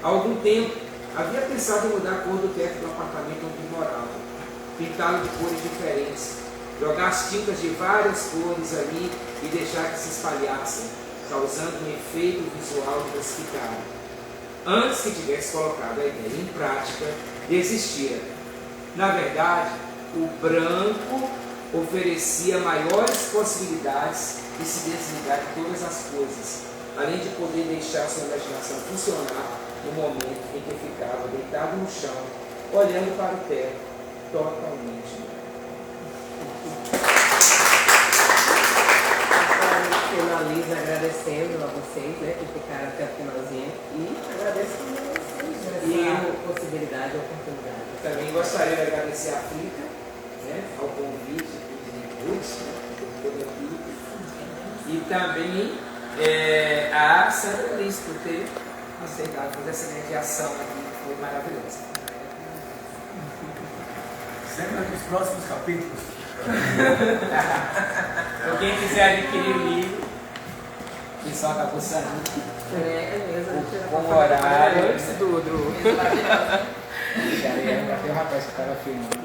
Há algum tempo, havia pensado em mudar a cor do teto do apartamento onde morava, pintá-lo de cores diferentes, jogar as tintas de várias cores ali e deixar que se espalhassem, causando um efeito visual diversificado. Antes que tivesse colocado a ideia em prática, desistira. Na verdade, o branco oferecia maiores possibilidades de se desligar de todas as coisas, além de poder deixar sua imaginação funcionar no momento em que ficava deitado no chão, olhando para o teto, totalmente. Finalizo agradecendo a vocês, né, que ficaram até o finalzinho, e agradeço também a vocês, né, a possibilidade, a oportunidade. Também gostaria de agradecer a Frica, né, ao convite de Ruth, né, por toda aqui, e também a Sandra Liz por ter aceitado fazer essa mediação aqui, que foi maravilhosa. Sempre nos próximos capítulos. Então, quem quiser adquirir o livro, o pessoal acabou saindo É mesmo, com o horário. antes do... E aí, até o rapaz que estava filmando.